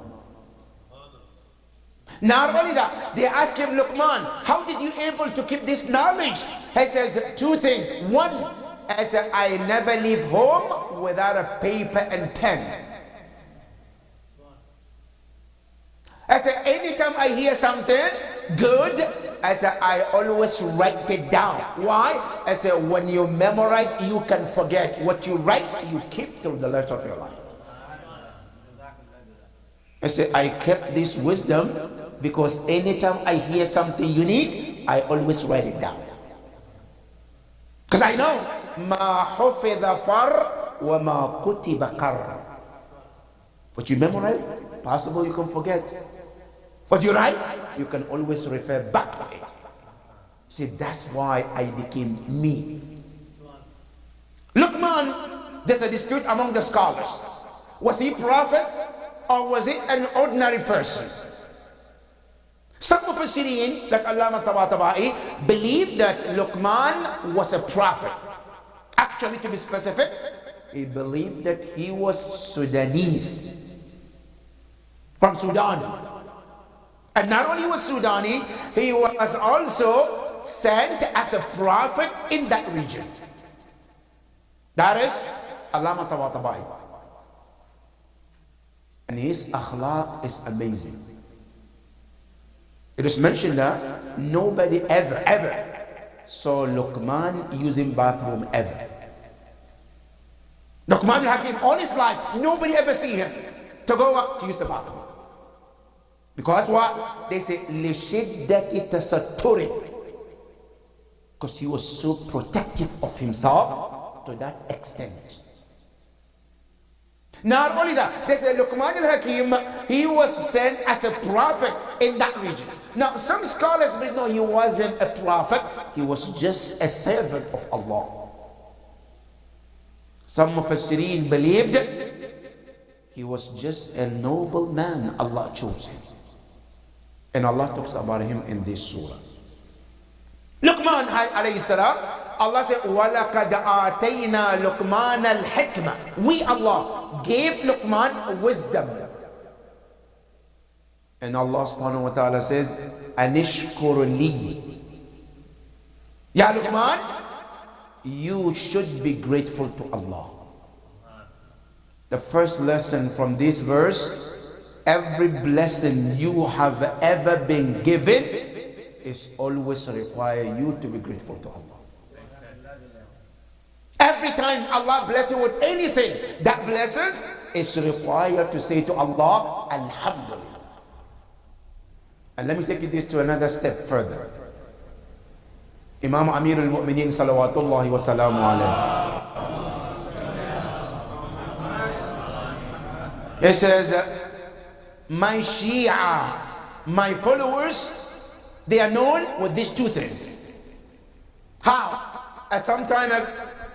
Not only that, they asked him, Luqman, how did you able to keep this knowledge? He says two things. One, I said, I never leave home without a paper and pen. I said, anytime I hear something good, I said, I always write it down. Why? I said, when you memorize, you can forget. What you write, you keep till the rest of your life. I said, I kept this wisdom because anytime I hear something unique, I always write it down. Because I know, ma hufidha far wa ma kutiba qar. What you memorize, possible you can forget. What you write, you can always refer back to it. See, that's why I became me. Luqman, there's a dispute among the scholars. Was he prophet or was he an ordinary person? Some of us, like Allama Tabatabai, believe that Luqman was a prophet. Actually, to be specific, he believed that he was Sudanese, from Sudan. And not only was Sudani, he was also sent as a prophet in that region. That is Allama Tabatabai. And his akhlaq is amazing. It is mentioned that nobody ever saw Luqman using bathroom ever. Luqman al-Hakim, all his life, nobody ever see him to go up to use the bathroom. Because what? They say, لِشِدَّةِ تَسَتُّرٍ. Because he was so protective of himself to that extent. Not only that, they say Luqman al-Hakim, he was sent as a prophet in that region. Now, some scholars believe no, he wasn't a prophet, he was just a servant of Allah. Some Mufassirin believed he was just a noble man, Allah chose him. And Allah talks about him in this surah. Luqman alayhi salam, Allah said, وَلَقَدْ آتَيْنَا لُقْمَانَ الْحِكْمَةِ. We, Allah, gave Luqman wisdom. And Allah subhanahu wa ta'ala says, أَنِشْكُرْ لِي. Ya Luqman, you should be grateful to Allah. The first lesson from this verse, every blessing you have ever been given is always require you to be grateful to Allah. Every time Allah blesses you with anything, that blessings is required to say to Allah, Alhamdulillah. And let me take you this to another step further. Imam Amir al-Mu'mineen salawatullahi wa salamu alayhi. He says, my Shia, my followers, they are known with these two things. How? At some time,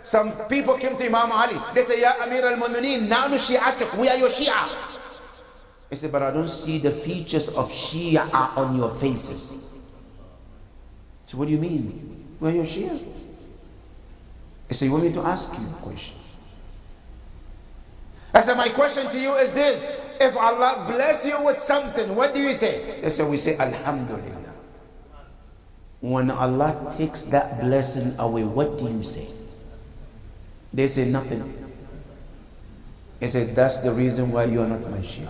some people came to Imam Ali. They say, Ya Amir al-Mu'mineen, nahnu Shi'atuk, we are your Shia. He said, but I don't see the features of Shia on your faces. So what do you mean? We're your Shia. I said, you want me to ask you a question? I said, my question to you is this. If Allah bless you with something, what do you say? They said, we say, Alhamdulillah. When Allah takes that blessing away, what do you say? They say nothing. I said, that's the reason why you are not my Shia.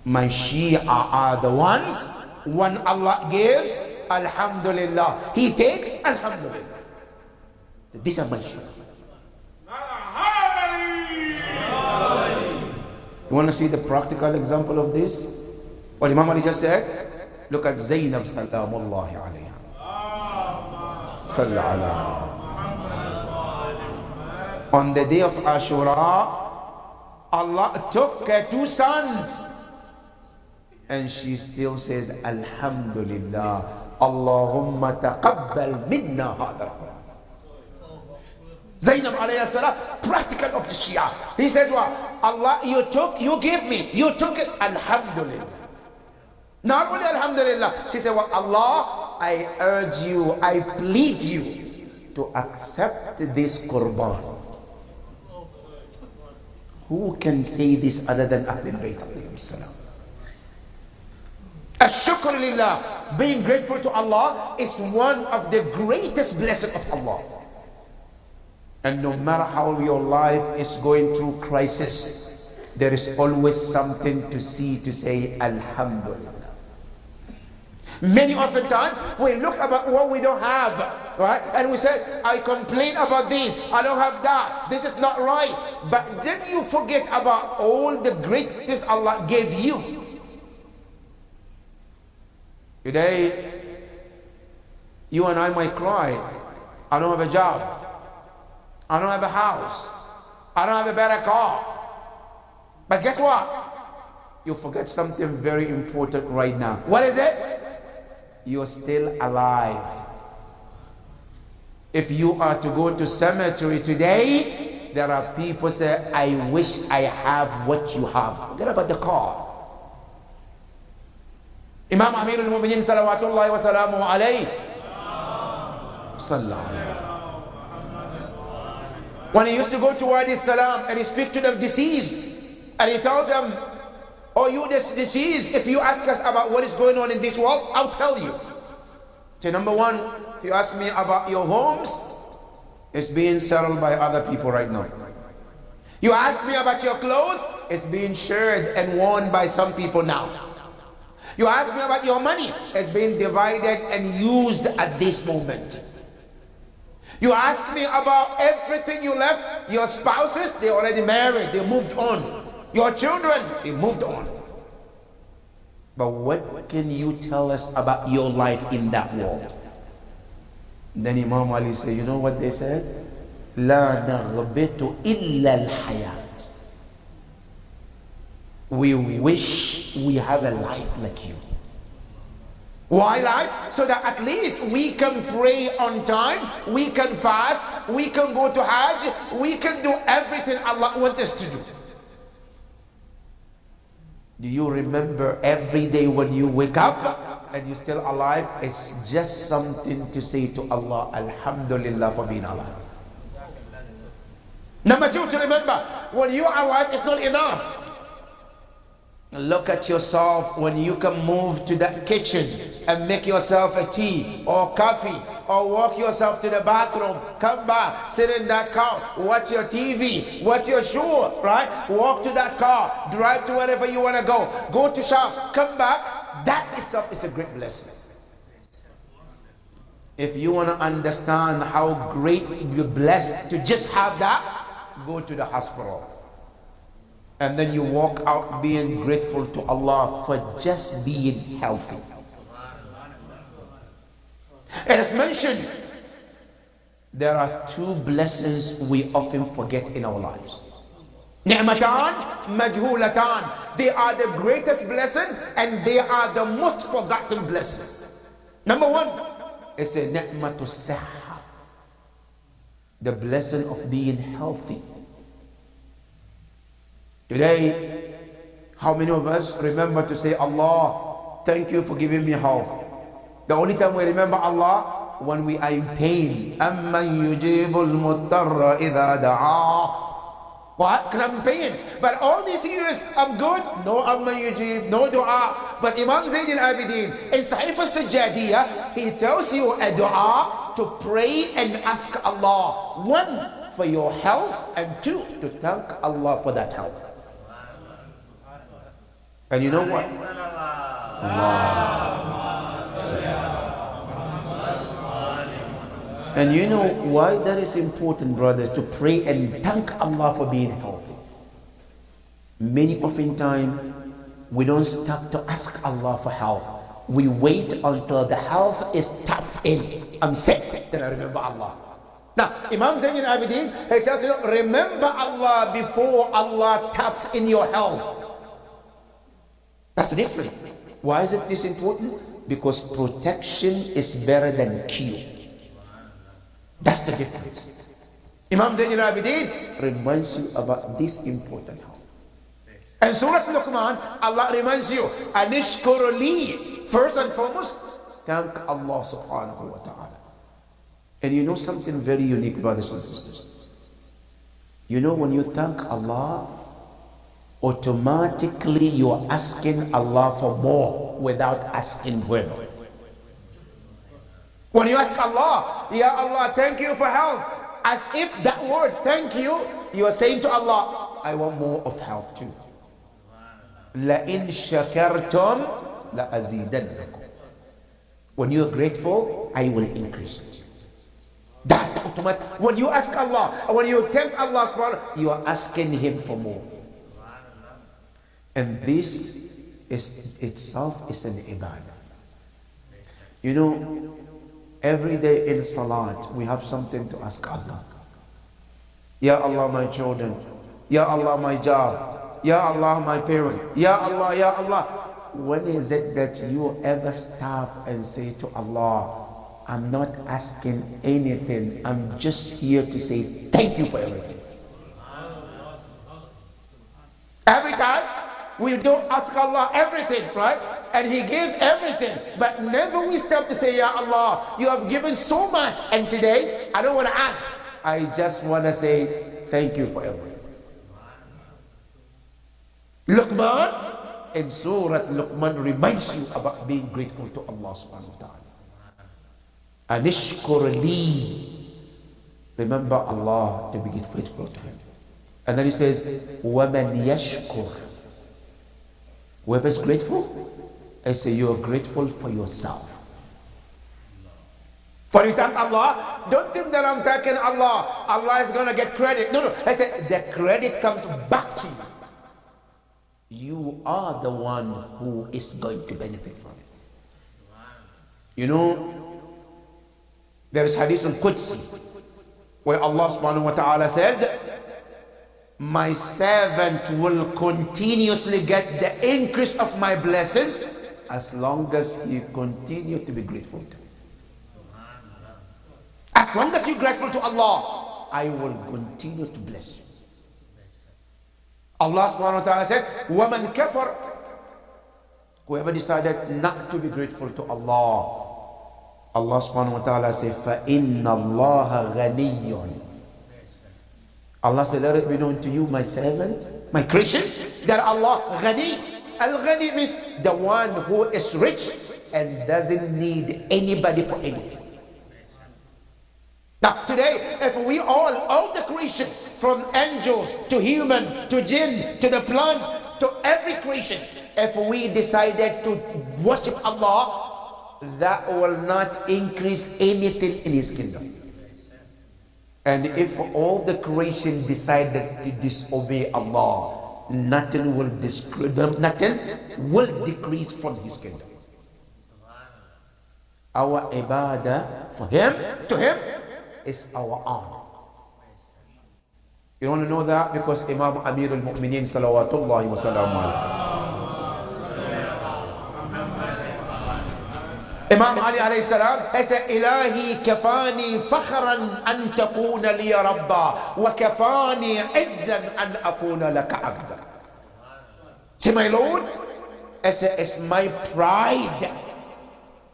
My Shia are the ones, when Allah gives, Alhamdulillah. He takes, Alhamdulillah. These are my Shia. You want to see the practical example of this? What Imam Ali just said? Look at Zainab Salamullahi alayha. Sallallahu alayhi. On the day of Ashura, Allah took her 2 sons. And she still says, Alhamdulillah, Allahumma taqabbal minna hadha. Zainab alayhi salam, practical of the Shia. He said, what? Allah, you gave me, you took it, Alhamdulillah. Not only Alhamdulillah, she said, well, Allah, I urge you, I plead you to accept this Qurban. Who can say this other than Ahlul Bayt alayhim salam? Ash-shukr lillah, being grateful to Allah is one of the greatest blessings of Allah. And no matter how your life is going through crisis, there is always something to see, to say Alhamdulillah. Many often times we look about what we don't have, right? And we say, I complain about this, I don't have that, this is not right. But then you forget about all the greatness Allah gave you. Today, you and I might cry, I don't have a job, I don't have a house, I don't have a better car. But guess what? You forget something very important right now. What is it? You're still alive. If you are to go to cemetery today, there are people say, I wish I have what you have. Forget about the car. Imam Amir al-Mu'minin salawatullahi wa salamu alayhi. When he used to go to Wadi Salam and he speak to the deceased, and he tells them, oh, you deceased, if you ask us about what is going on in this world, I'll tell you. So number one, if you ask me about your homes, it's being settled by other people right now. You ask me about your clothes, it's being shared and worn by some people now. You ask me about your money, it's being divided and used at this moment. You ask me about everything you left, your spouses, they already married, they moved on. Your children, they moved on. But what can you tell us about your life in that world? Then Imam Ali said, you know what they said? La naghbitu illa al-hayat. We wish we have a life like you. Why life? So that at least we can pray on time, we can fast, we can go to Hajj, we can do everything Allah wants us to do. Do you remember every day when you wake up and you're still alive? It's just something to say to Allah, Alhamdulillah for being alive. Number two, to remember, when you are alive, it's not enough. Look at yourself when you can move to that kitchen and make yourself a tea or coffee, or walk yourself to the bathroom, come back, sit in that car, watch your TV, watch your show, right? Walk to that car, drive to wherever you want to go to shop, come back. That itself is a great blessing. If you want to understand how great you're blessed to just have that, go to the hospital. And then you walk out being grateful to Allah for just being healthy. And as mentioned, there are 2 blessings we often forget in our lives. Ni'matan majhulatan. They are the greatest blessing and they are the most forgotten blessings. Number 1 is a ni'matu sihha, the blessing of being healthy. Today, how many of us remember to say, Allah, thank you for giving me health? The only time we remember Allah when we are in pain. أَمَّنْ يُجِيبُ الْمُضْطَرَّ إِذَا دَعَاهُ. What? Because I'm in pain. But all these years, I'm good. No Amman Yujib, no dua. But Imam Zayn al-Abidin, in Sahif al-Sajjadiyah, he tells you a dua to pray and ask Allah. One, for your health, and two, to thank Allah for that health. And you know what? And you know why that is important, brothers, to pray and thank Allah for being healthy. Many often time we don't stop to ask Allah for health. We wait until the health is tapped in. I'm sick, then I remember Allah. Now, Imam Zayn al-Abidin, he tells you, remember Allah before Allah taps in your health. That's the difference. Why is it this important? Because protection is better than cure. That's the difference. Imam Zayn al-Abidin reminds you about this important health. And Surah Luqman, Allah reminds you, Anishkur li. First and foremost, thank Allah subhanahu wa ta'ala. And you know something very unique, brothers and sisters. You know, when you thank Allah, automatically you are asking Allah for more without asking when. When you ask Allah, Ya Allah, thank you for health, as if that word, thank you, you are saying to Allah, I want more of health too. لَإِن شَكَرْتُمْ لَأَزِيدَنَّكُمْ. When you are grateful, I will increase it. That's the automatic. When you ask Allah, when you thank Allah subhanahu, you are asking Him for more. And this is itself is an ibadah. You know, every day in salat, we have something to ask Allah. Ya Allah, my children. Ya Allah, my job. Ya Allah, my parent. Ya Allah, Ya Allah. When is it that you ever stop and say to Allah, I'm not asking anything, I'm just here to say thank you for everything? Every time we don't ask Allah everything, right? And He gave everything, but never we stop to say, Ya Allah, you have given so much, and today I don't want to ask, I just want to say thank you for everything. Luqman in Surah Luqman reminds you about being grateful to Allah subhanahu wa ta'ala. Anishkur li. Remember Allah to be grateful to Him. And then He says, وَمَنْ يَشْكُرْ. Whoever is grateful, I say you are grateful for yourself. For you thank Allah, don't think that I'm thanking Allah, Allah is going to get credit. No, I said the credit comes back to you. You are the one who is going to benefit from it. You know, there is Hadith al-Qudsi where Allah subhanahu wa ta'ala says, my servant will continuously get the increase of my blessings as long as he continue to be grateful to me. As long as you're grateful to Allah, I will continue to bless you. Allah subhanahu wa ta'ala says, وَمَنْ كَفَرْ. Whoever decided not to be grateful to Allah, Allah subhanahu wa ta'ala says, فَإِنَّ اللَّهَ غَنِيٌّ. Allah said, let it be known to you, my servant, my creation, that Allah ghani. Al-ghani means the one who is rich and doesn't need anybody for anything. Now today, if we all the creation, from angels to human to jinn to the plant to every creation, if we decided to worship Allah, that will not increase anything in His kingdom. And if all the creation decided to disobey Allah, nothing will decrease from His kingdom. Our ibadah for Him, to Him, is our honor. You want to know that? Because Imam Amir al-Mu'mineen salawatullahi wa salamu alayhi, Imam Ali alayhi salam, he said, Ilahi kafani fakhran an takuna liya rabba wa kafani izzan an akuna laka abda. Say, my Lord, I said, it's my pride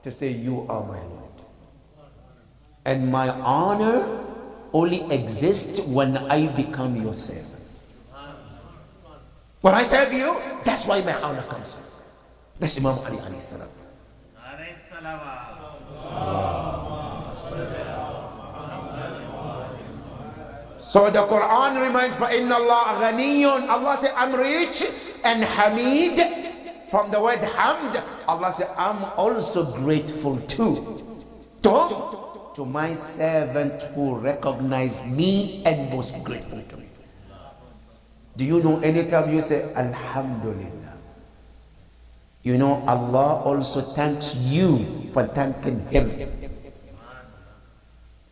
to say you are my Lord. And my honor only exists when I become your servant. When I serve you, that's why my honor comes. That's Imam Ali alayhi salam. So the Quran reminds, فَإِنَّ اللَّهَ غَنِيٌّ. Allah said, I'm rich, and Hamid, from the word Hamd, Allah said, I'm also grateful too. To my servant who recognized me and was grateful to me. Do you know anytime you say Alhamdulillah, you know Allah also thanks you for thanking Him.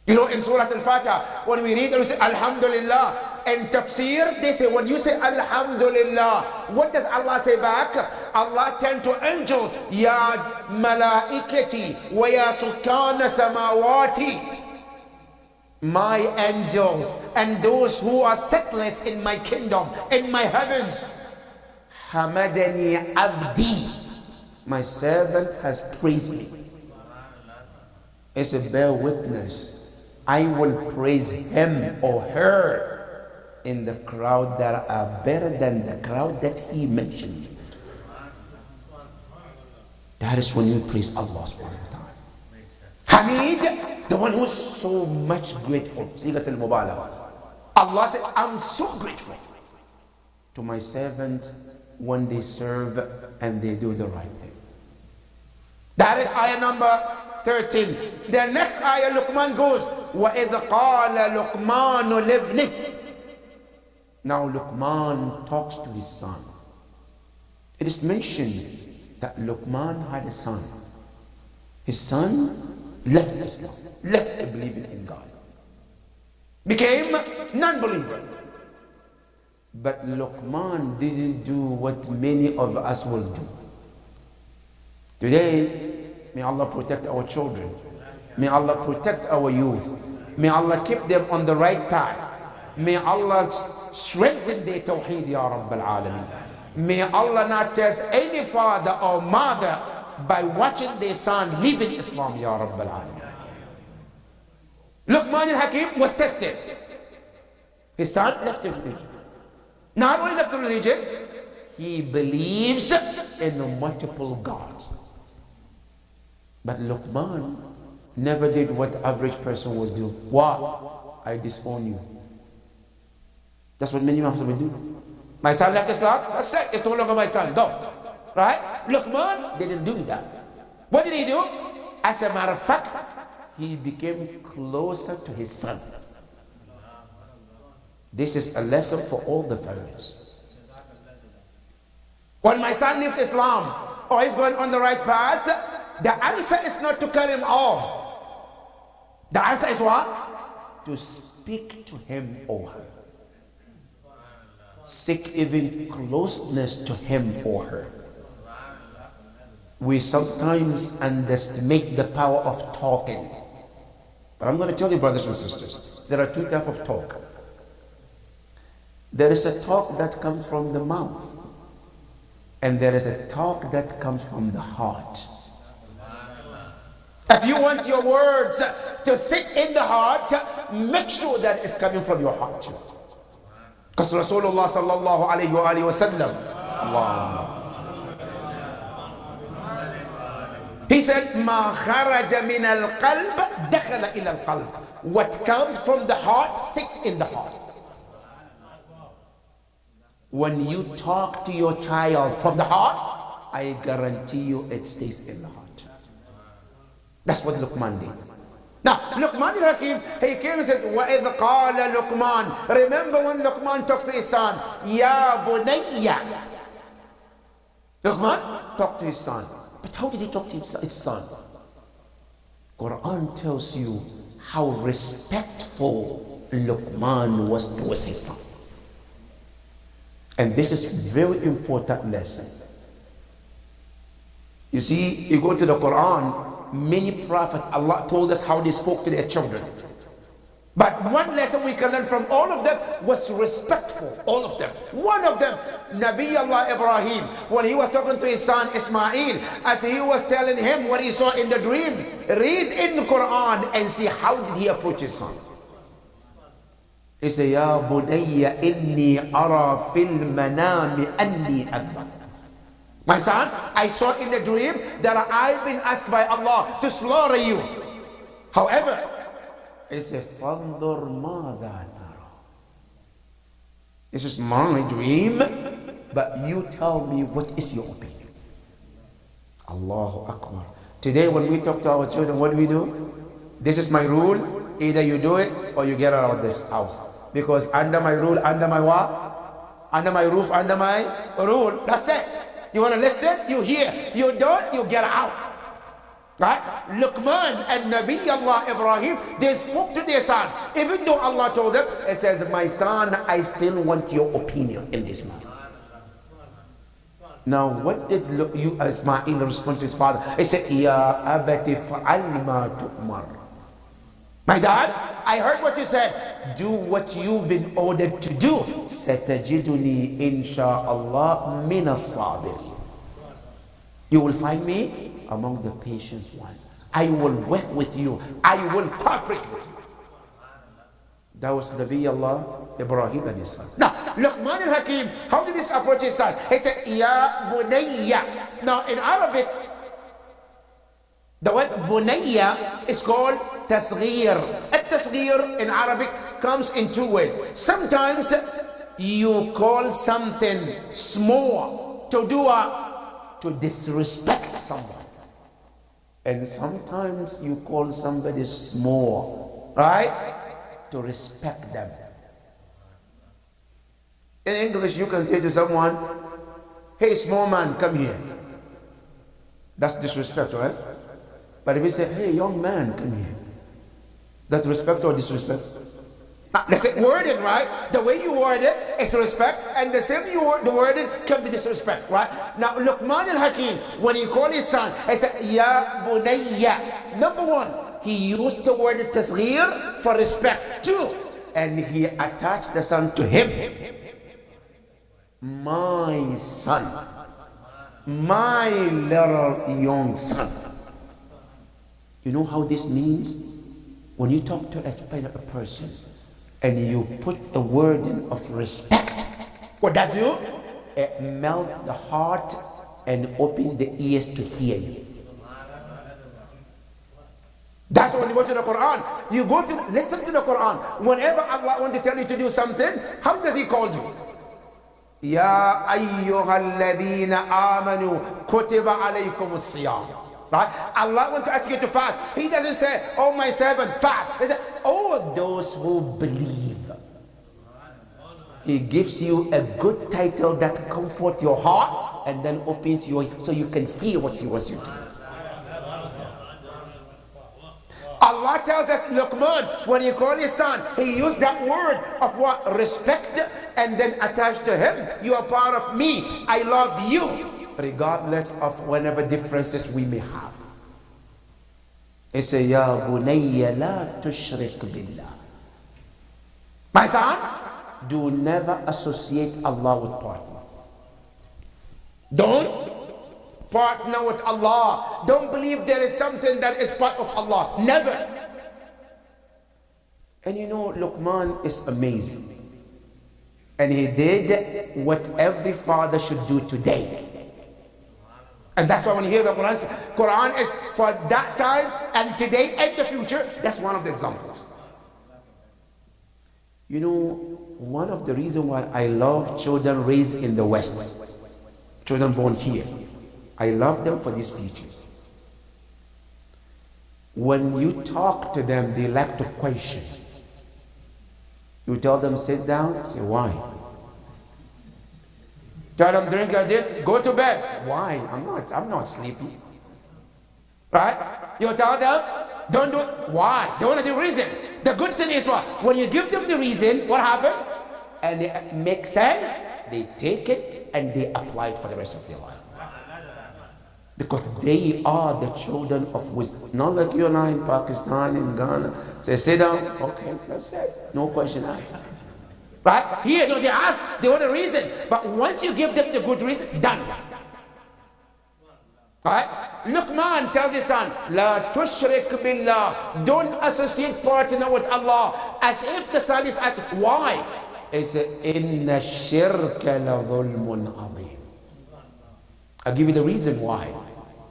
You know, in Surah Al-Fatiha, when we read and we say Alhamdulillah, in tafsir, they say, when you say Alhamdulillah, what does Allah say back? Allah turned to angels, Ya malaikati wa ya sukkana samawati. My angels and those who are settlers in my kingdom, in my heavens. Hamadani abdi. My servant has praised me. It's a bear witness. I will praise him or her in the crowd that are better than the crowd that he mentioned. That is when you praise Allah subhanahu wa ta'ala. Hamid, the one who's so much grateful. Sigat al-Mubalagha. Allah said, I'm so grateful to my servant when they serve and they do the right thing. That is ayah number 13. The next ayah, Luqman goes, وَإِذْ قَالَ لُقْمَانُ لِابْنِهِ. Now Luqman talks to his son. It is mentioned that Luqman had a son. His son left Islam, left believing in God, became non-believer. But Luqman didn't do what many of us will do. Today, may Allah protect our children. May Allah protect our youth. May Allah keep them on the right path. May Allah strengthen their tawheed, Ya Rabbal Alameen. May Allah not test any father or mother by watching their son live in Islam, Ya Rabbal Alameen. Luqman al-Hakim was tested. His son left the religion. Not only left the religion, he believes in multiple gods. But Luqman never did what average person would do. Why? I disown you. That's what many Muslims will do. My son left Islam, that's it, it's no longer my son, go. Right? Luqman didn't do that. What did he do? As a matter of fact, he became closer to his son. This is a lesson for all the parents. When my son leaves Islam or is going on the right path, the answer is not to cut him off. The answer is what? To speak to him or her. Seek even closeness to him or her. We sometimes underestimate the power of talking. But I'm going to tell you, brothers and sisters, there are two types of talk. There is a talk that comes from the mouth, and there is a talk that comes from the heart. If you want your words to sit in the heart, make sure that it's coming from your heart. Because Rasulullah sallallahu alayhi wa sallam, he said, "Ma kharaja min al-qalb dakhala ila al-qalb." What comes from the heart sits in the heart. When you talk to your child from the heart, I guarantee you it stays in the heart. That's what Luqman did. Now, Luqman al-Hakim, he came and says, وَإِذْ قَالَ Luqman. Remember when Luqman talks to his son, Ya bunayya. Luqman talked to his son. But how did he talk to his son? Quran tells you how respectful Luqman was towards his son. And this is a very important lesson. You see, you go to the Quran, many prophets, Allah told us how they spoke to their children. But one lesson we can learn from all of them was respectful, all of them. One of them, Nabi Allah Ibrahim, when he was talking to his son Ismail, as he was telling him what he saw in the dream, read in the Quran and see how did he approach his son. He said, Ya bunayya inni ara fil manami anni adbak. My son, I saw in the dream that I've been asked by Allah to slaughter you. However, he said, Fandur mada tara. This is my dream, but you tell me what is your opinion. Allahu Akbar. Today when we talk to our children, what do? This is my rule. Either you do it or you get out of this house. Because under my rule, under my what? Under my roof, under my rule. That's it. You want to listen? You hear. You don't, you get out. Right? Luqman and Nabi Allah Ibrahim, they spoke to their son. Even though Allah told them, it says, my son, I still want your opinion in this matter. Now, what did Ismail respond to his father? He said, Ya abati fa'al ma tu'mar. My dad, I heard what you said. Do what you've been ordered to do. Satajiduni insha'Allah min as-sabirin. You will find me among the patient ones. I will work with you. I will cooperate with you. That was Nabi Allah Ibrahim and his son. Now, Luqman al-Hakim, how did he approach his son? He said, Ya bunayya. Now, in Arabic, the word bunayya is called tasghir. At-tasghir in Arabic comes in two ways. Sometimes you call something small to disrespect someone. And sometimes you call somebody small, right? To respect them. In English, you can say to someone, hey, small man, come here. That's disrespect, right? But if we say, hey, young man, come here. That respect or disrespect? Let's say word it, right? The way you word it is respect, and the same you word it can be disrespect, right? Now, Luqman al-Hakim, when he called his son, he said, Ya bunayya. Number one, he used the word tasghir for respect. Two, and he attached the son to him. My son, my little young son. You know how this means? When you talk to a person and you put a word in of respect, what does it do? It melts the heart and open the ears to hear you. That's when you go to the Quran. You go to listen to the Quran. Whenever Allah wants to tell you to do something, how does He call you? Ya ayyuhalladhina amanu kutiba alaykumus siyam. Right? Allah wants to ask you to fast. He doesn't say, oh my servant, fast. He says, oh those who believe. He gives you a good title that comforts your heart and then opens your so you can hear what He wants you to do. Allah tells us, Luqman, when he called his son, he used that word of what? Respect, and then attached to him. You are part of me. I love you. Regardless of whatever differences we may have. He said, Ya bunayya la tushrik billah. My son, do never associate Allah with partner. Don't partner with Allah. Don't believe there is something that is part of Allah. Never. And you know, Luqman is amazing. And he did what every father should do today. And that's why when you hear the Quran is for that time and today and the future. That's one of the examples. You know, one of the reasons why I love children raised in the West, children born here, I love them for these features. When you talk to them, they like to question. You tell them, sit down, say, why? Tell them, drink a drink, go to bed. Why? I'm not sleepy. Right? You tell them, don't do it. Why? They want to do reason. The good thing is what? When you give them the reason, what happened? And it makes sense, they take it and they apply it for the rest of their life. Because they are the children of wisdom. Not like you and I in Pakistan, in Ghana. Say, sit down. Okay, that's it. No question asked. Right? Here, no, they ask, they want a reason. But once you give them the good reason, done. Right? Luqman tells his son, La tushrik billah. Don't associate partner with Allah. As if the son is asked, why? He said, Inna shirka la dhulmun adhim. I'll give you the reason why.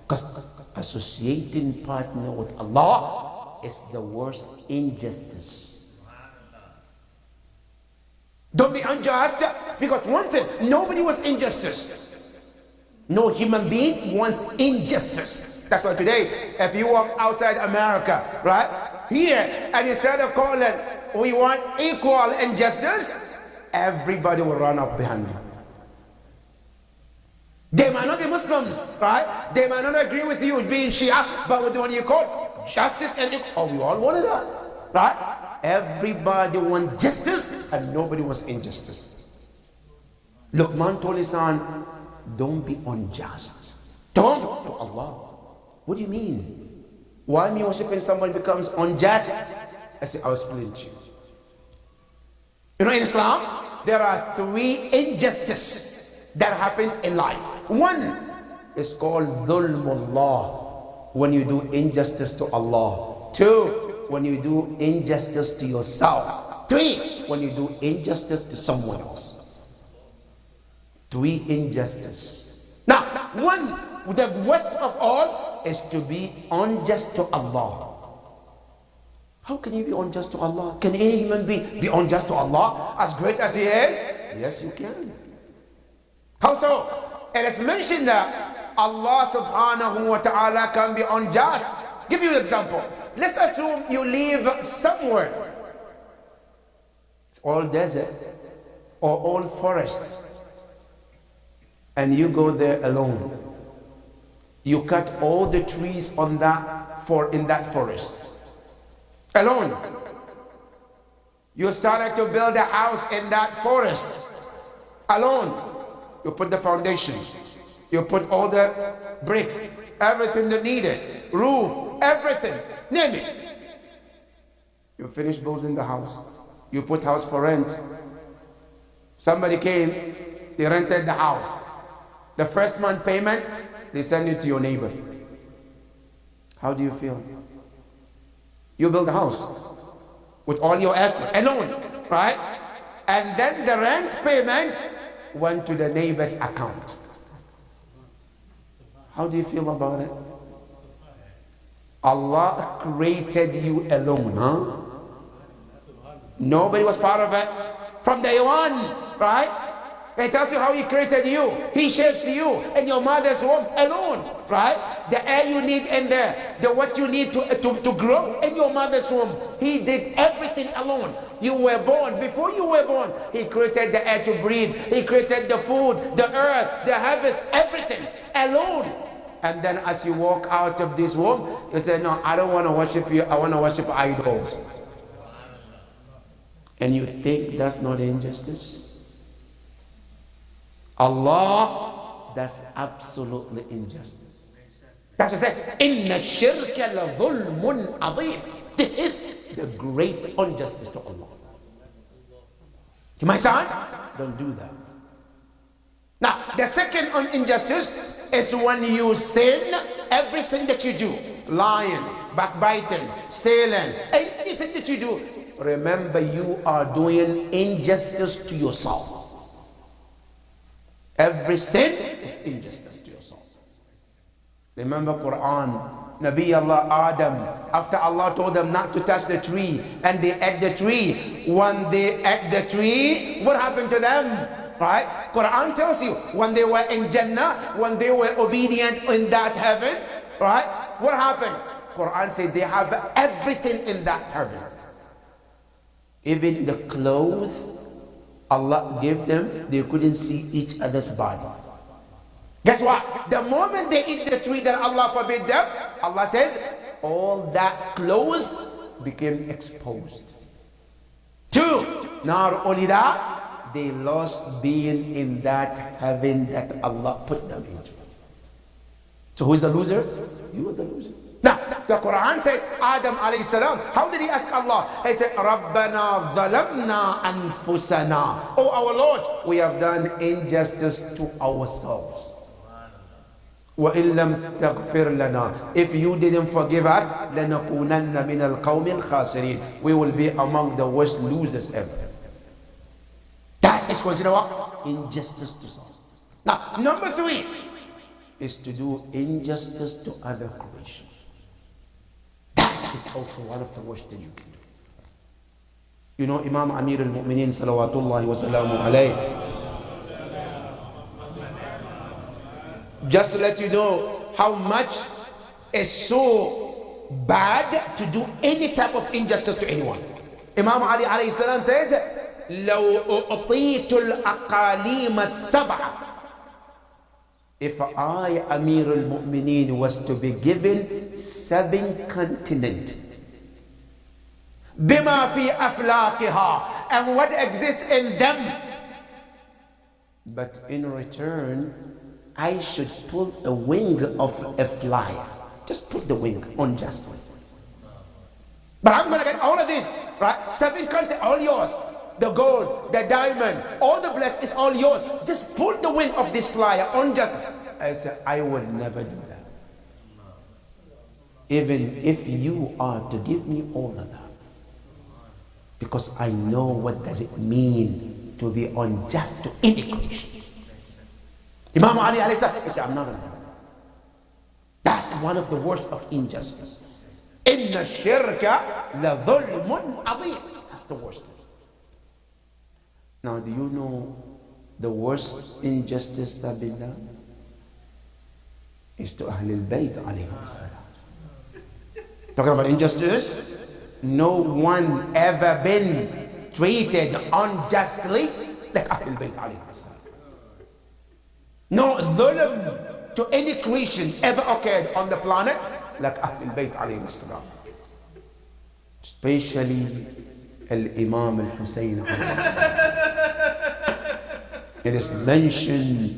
Because associating partner with Allah is the worst injustice. Don't be unjust, because one thing, nobody wants injustice. No human being wants injustice. That's why today, if you walk outside America, right, here, and instead of calling, we want equal injustice, everybody will run up behind you. They might not be Muslims, right? They might not agree with you being Shia, but when you call justice and equal, oh, we all want that, right? Everybody wants justice and nobody wants injustice. Luqman told his son, don't be unjust. Don't to Allah. What do you mean? Why me worshiping somebody becomes unjust? I say, I'll explain to you. You know, in Islam, there are 3 injustices that happens in life. One is called dhulmullah, when you do injustice to Allah. 2, when you do injustice to yourself. 3, when you do injustice to someone else. 3 injustice. Now, one, the worst of all is to be unjust to Allah. How can you be unjust to Allah? Can any human being be unjust to Allah as great as he is? Yes, you can. How so? It is mentioned that Allah subhanahu wa ta'ala can be unjust. Give you an example. Let's assume you live somewhere. It's all desert or all forest. And you go there alone. You cut all the trees on in that forest. Alone. You started to build a house in that forest. Alone. You put the foundation. You put all the bricks, everything that needed, roof, everything, name it. You finish building the house. You put house for rent. Somebody came, they rented the house. The first month payment, they send it to your neighbor. How do you feel? You build a house with all your effort, alone, right? And then the rent payment went to the neighbor's account. How do you feel about it? Allah created you alone, huh? Nobody was part of it from day one, right? It tells you how he created you. He shapes you in your mother's womb alone, right? The air you need in there, the what you need to grow in your mother's womb. He did everything alone. You were born. Before you were born, he created the air to breathe. He created the food, the earth, the heavens, everything alone. And then as you walk out of this womb, you say, no, I don't want to worship you. I want to worship idols. And you think that's not injustice? Allah, that's absolutely injustice. That's what it says, Inna shirka la dhulmun adhim. This is the great injustice to Allah. My son, don't do that. Now, the second injustice is when you sin, every sin that you do, lying, backbiting, stealing, anything that you do, remember you are doing injustice to yourself. Every sin is injustice to yourself. Remember Quran, Nabi Allah Adam, after Allah told them not to touch the tree, and they ate the tree. When they ate the tree, what happened to them? Right? Quran tells you, when they were in Jannah, when they were obedient in that heaven, right? What happened? Quran said they have everything in that heaven. Even the clothes Allah gave them, they couldn't see each other's body. Guess what? The moment they eat the tree that Allah forbid them, Allah says, all that clothes became exposed. 2, not only that, they lost being in that heaven that Allah put them into. So who is the loser? You are the loser. Now, the Quran says, Adam alayhi salam, how did he ask Allah? He said, Rabbana dhalamna anfusana. Oh our Lord, we have done injustice to ourselves. وَإِن لَمْ تَغْفِرْ لَنَا. If you didn't forgive us, لَنَكُونَنَّ مِنَ الْقَوْمِ الْخَاسِرِينَ. We will be among the worst losers ever. That is considered what? Injustice to self. Now, number 3 is to do injustice to other creation. That is also one of the worst things you can do. You know, Imam Amir al-Mu'mineen salawatullahi wa salamu alayhi, just to let you know how much is so bad to do any type of injustice to anyone. Imam Ali alayhi salam says, لو أعطيت الأقاليم السبعة. If I, Amir al-Mu'mineen, was to be given 7 continents, بما في أفلاكها, and what exists in them, but in return I should pull a wing of a flyer. Just put the wing unjustly. But I'm going to get all of this, right? 7 countries, all yours. The gold, the diamond, all the blessed is all yours. Just pull the wing of this flyer unjustly. I said, I would never do that. Even if you are to give me all of that. Because I know what does it mean to be unjust to any creation. Imam Ali alayhi salam, he said, I'm not going to do that. That's one of the worst of injustice. Inna shirka la dhulmun azim. That's the worst. Now, do you know the worst injustice that been done? Is to Ahlul Bayt alayhi salam. Talking about injustice, no one ever been treated unjustly like Ahlul Bayt alayhi salam. No dhulm to any creation ever occurred on the planet like Ahlul Bayt alayhi salam. Especially Al-Imam Al-Hussein alayhi salam. It is mentioned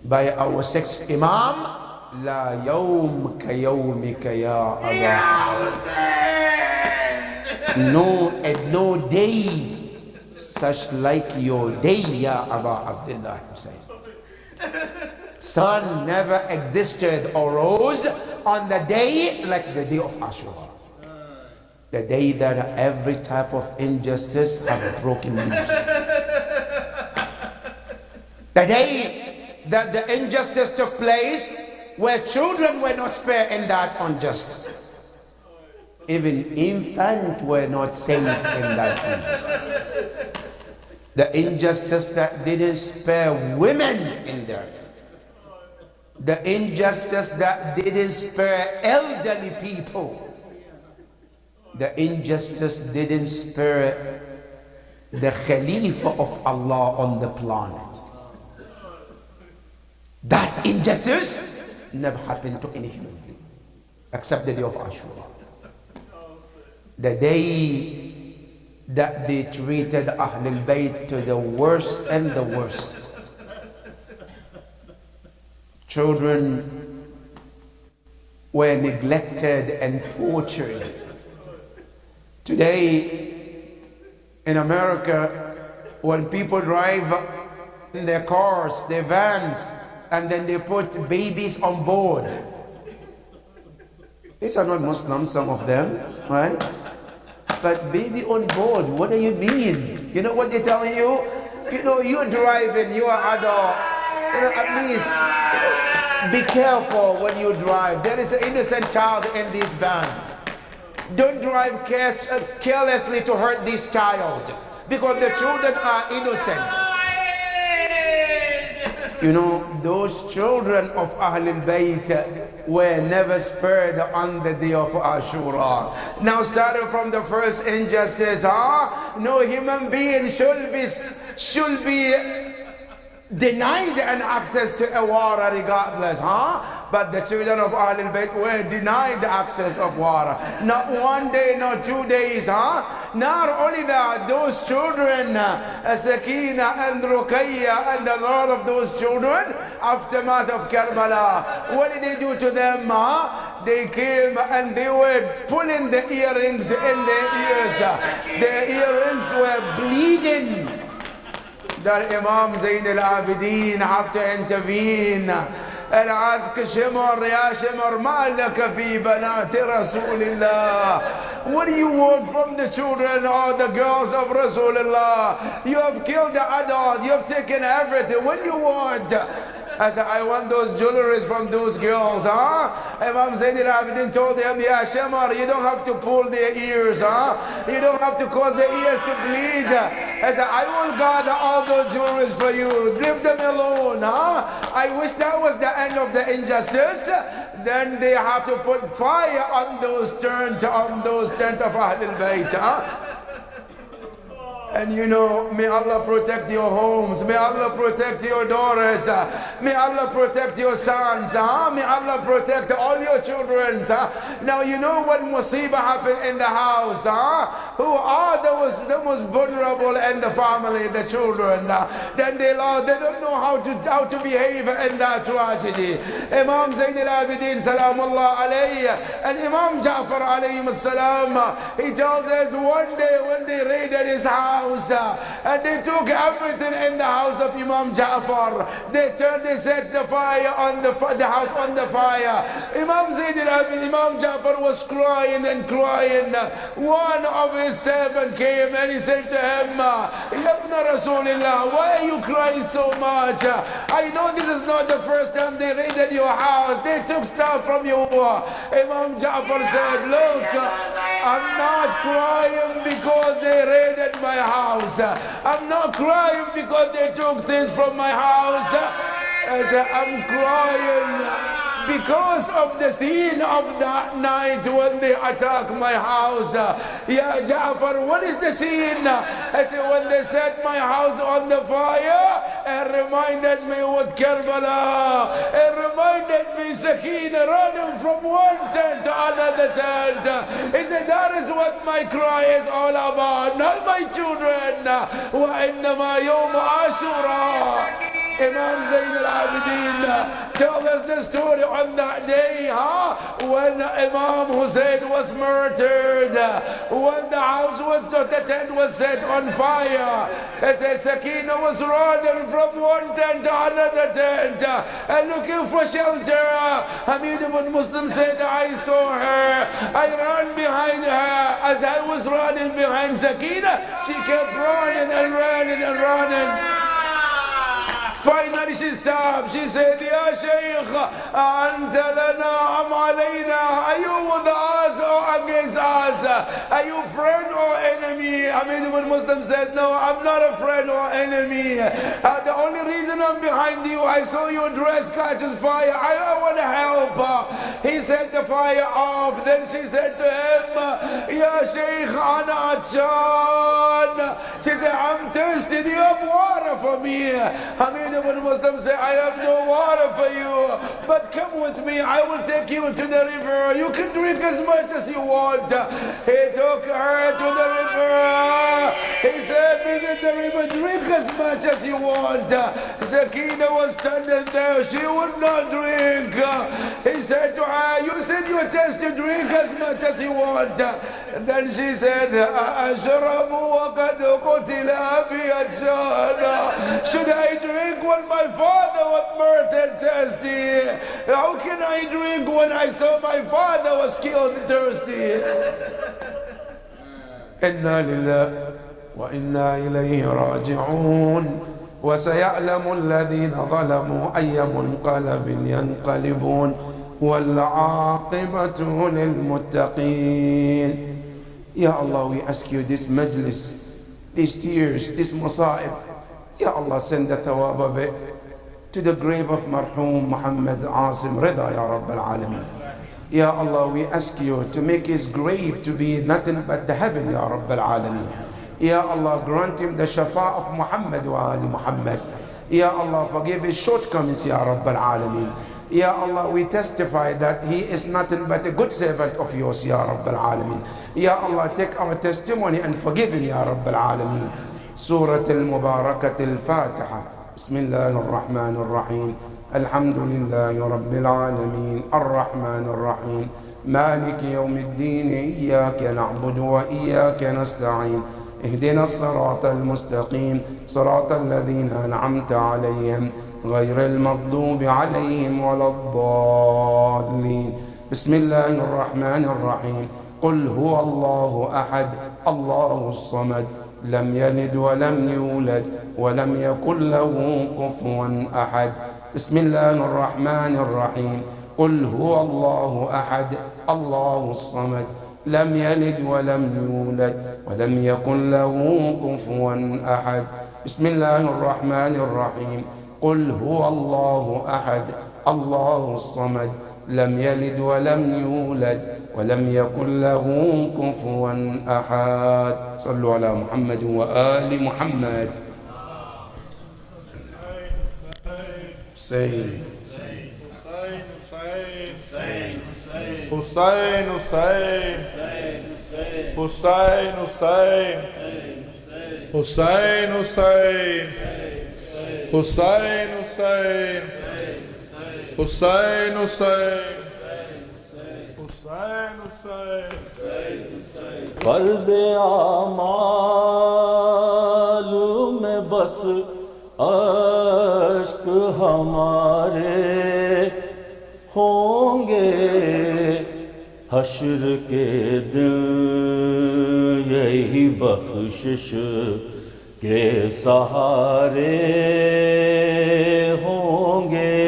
by our 6th Imam, La yawm ka yawmika ya Aba. No day such like your day, ya Aba Abdullah Hussein. Sun never existed or rose on the day like the day of Ashura. The day that every type of injustice have broken loose. The day that the injustice took place, where children were not spared in that injustice. Even infants were not safe in that injustice. The injustice that didn't spare women in that. The injustice that didn't spare elderly people. The injustice didn't spare the Khalifa of Allah on the planet. That injustice never happened to any human being except the day of Ashura. The day that they treated Ahlul Bayt to the worst and the worst. Children were neglected and tortured. Today in America, when people drive in their cars, their vans, and then they put babies on board. These are not Muslims, some of them, right? But baby on board, what do you mean? You know what they're telling you? You know, you're driving, you're adult. You know, at least be careful when you drive. There is an innocent child in this van. Don't drive carelessly to hurt this child, because the children are innocent. You know, those children of Ahlul Bayt were never spared on the day of Ashura. Now, starting from the first injustice, no human being should be denied an access to a water regardless, But the children of Ahlul Bayt were denied the access of water. Not one day, not 2 days, Not only that, those children, Sakina and Ruqayya and a lot of those children, aftermath of Karbala, what did they do to them? They came and they were pulling the earrings in their ears. Their earrings were bleeding. That Imam Zayn al-Abidin have to intervene and ask Shimar, Ya Shimar, ma laka fi banati Rasulillah. What do you want from the children or the girls of Rasulullah? You have killed the adult, you have taken everything. What do you want? I said, I want those jewelries from those girls, Imam Zayn al-Abidin told him, Ya Shimar, you don't have to pull their ears, You don't have to cause their ears to bleed. I said, I will gather all those jewelries for you. Leave them alone, I wish that was the end of the injustice. Then they have to put fire on those tents of Ahlul Bayt, And you know, may Allah protect your homes, may Allah protect your daughters, may Allah protect your sons, may Allah protect all your children. Now you know when musibah happened in the house, who are the most vulnerable in the family, the children. Then they don't know how to behave in that tragedy. Imam Zayn al-Abidin salamullah alayhi and Imam Ja'far alayhi salam, he tells us one day when they raided his house, and they took everything in the house of Imam Ja'far. They set the fire on the house on the fire. Imam Zayn al-Abidin, Imam Ja'far was crying and crying. One of his servants came and he said to him, Yabna Rasulillah, why are you crying so much? I know this is not the first time they raided your house. They took stuff from you. Imam Ja'far said, look, I'm not crying because they raided my house. I'm not crying because they took things from my house. I said, I'm crying because of the scene of that night when they attacked my house. Ya Ja'far, what is the scene? I said, when they set my house on the fire, it reminded me with Karbala. It reminded me Sakina running from one tent to another tent. He said, that is what my cry is all about, not my children. وَإِنَّمَا يَوْمُ عَاشُورَا. Imam Zayn al-Abidin tell us the story on that day, when Imam Hussein was murdered, when the tent was set on fire. As Sakina was running from one tent to another tent and looking for shelter. Hamid ibn Muslim said, I saw her, I ran behind her. As I was running behind Sakina, she kept running and running and running. Finally she stopped. She said, Ya Shaykh, Anta lana am alayna. Are you with us or against us? Are you friend or enemy? Hamid ibn Muslim said, no, I'm not a friend or enemy. The only reason I'm behind you, I saw your dress catches fire. I want to help. He set the fire off. Then she said to him, Ya Shaykh, ana atshan. She said, I'm thirsty. Do you have water for me? Hamid ibn Muslim said, I have no water for you, but come with me, I will take you to the river. You can drink as much as you want. He took her to the river. He said, visit the river, drink as much as you want. Sakina was standing there, she would not drink. He said to her, you said you were to drink as much as you want. And then she said, should I drink when my father was murdered thirsty? How can I drink when I saw my father was killed thirsty? Inna lillahi wa inna ilayhi raji'un. وسيعلم الذين ظلموا أي منقلب ينقلبون والعاقبة للمتقين. Ya Allah, we ask you this majlis, these tears, this masa'ib, Ya Allah, send the thawab of it to the grave of marhum Muhammad Asim Rida, Ya Rabbal Alameen. Ya Allah, we ask you to make his grave to be nothing but the heaven, Ya Rabbal Alameen. Ya Allah, grant him the shafa of Muhammad wa Ali Muhammad. Ya Allah, forgive his shortcomings, Ya Rabbal Alameen. Ya Allah, we testify that he is nothing but a good servant of yours, Ya Rabbil Alameen. Ya Allah, take our testimony and forgive him, Ya Rabbil Alameen. Surah Al-Mubarakat Al-Fatiha. Bismillah ar-Rahman ar-Rahim. Alhamdulillahi Rabbil Alameen. Ar-Rahman ar-Rahim. مالك يوم الدين إياك نعبد وإياك نستعين اهدنا الصراط المستقيم صراط الذين أنعمت عليهم غير المغضوب عليهم ولا الضالين بسم الله الرحمن الرحيم قل هو الله أحد الله الصمد لم يلد ولم يولد ولم يكن له كفوا أحد بسم الله الرحمن الرحيم قل هو الله أحد الله الصمد لم يلد ولم يولد ولم يكن له كفوا أحد بسم الله الرحمن الرحيم قل هو الله أحد الله الصمد لم يلد ولم يولد ولم يكن له كفوا أحد صلوا على محمد وآل محمد سيد Hussain, Hussain, Hussain, Hussain, Hussain, Hussain, Hussain, Hussain, Hussain, Hussain, Hussain, पर्दे आमाल में बस अश्क हमारे होंगे हश्र के दिन यही बख्शिश के सहारे होंगे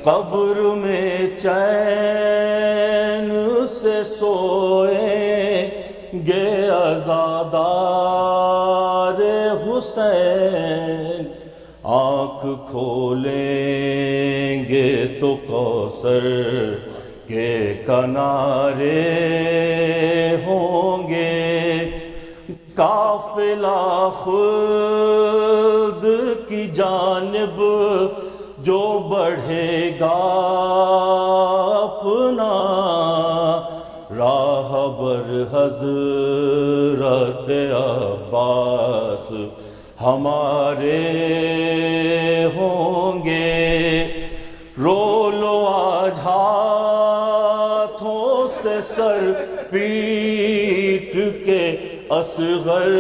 कब्र में चैन से सोएंगे अज़ादार हुसैन आँख खोलेंगे तो कौसर के किनारे होंगे काफिला खुद की जानिब जो बढ़ेगा अपना राहबर हज़रत अब्बास हमारे होंगे रो लो आज हाथों से सर पीट के असगर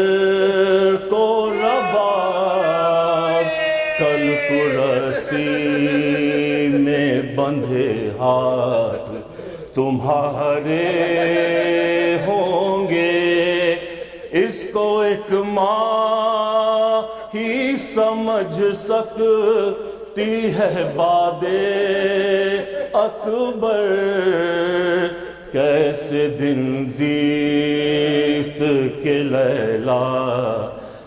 को रबाब कल कुरसी में बंधे हाथ तुम्हारे होंगे इसको एक माँ ही समझ सकती है बादे अकबर कैसे दिन जीस्त के लैला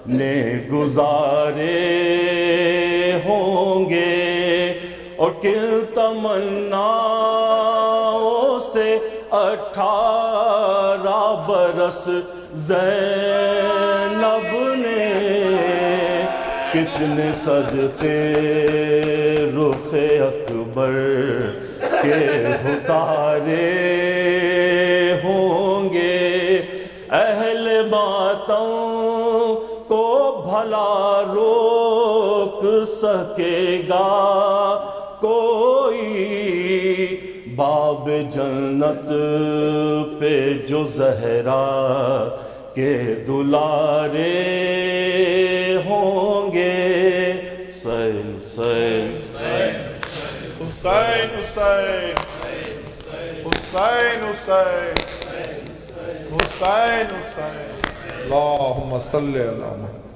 ने गुजारे होंगे और किल तमन्नाओं से 18 बरस ज़ैनब ने कितने सदके रुखे अकबर के उतारे होंगे अहले मातों को भला रोक सकेगा कोई बाब जन्नत पे जो ज़हरा के दुलारे होंगे सैन सैन Hussain, Hussain, Hussain, Hussain, Hussain, Hussain. Allahumma salli ala Muhammad.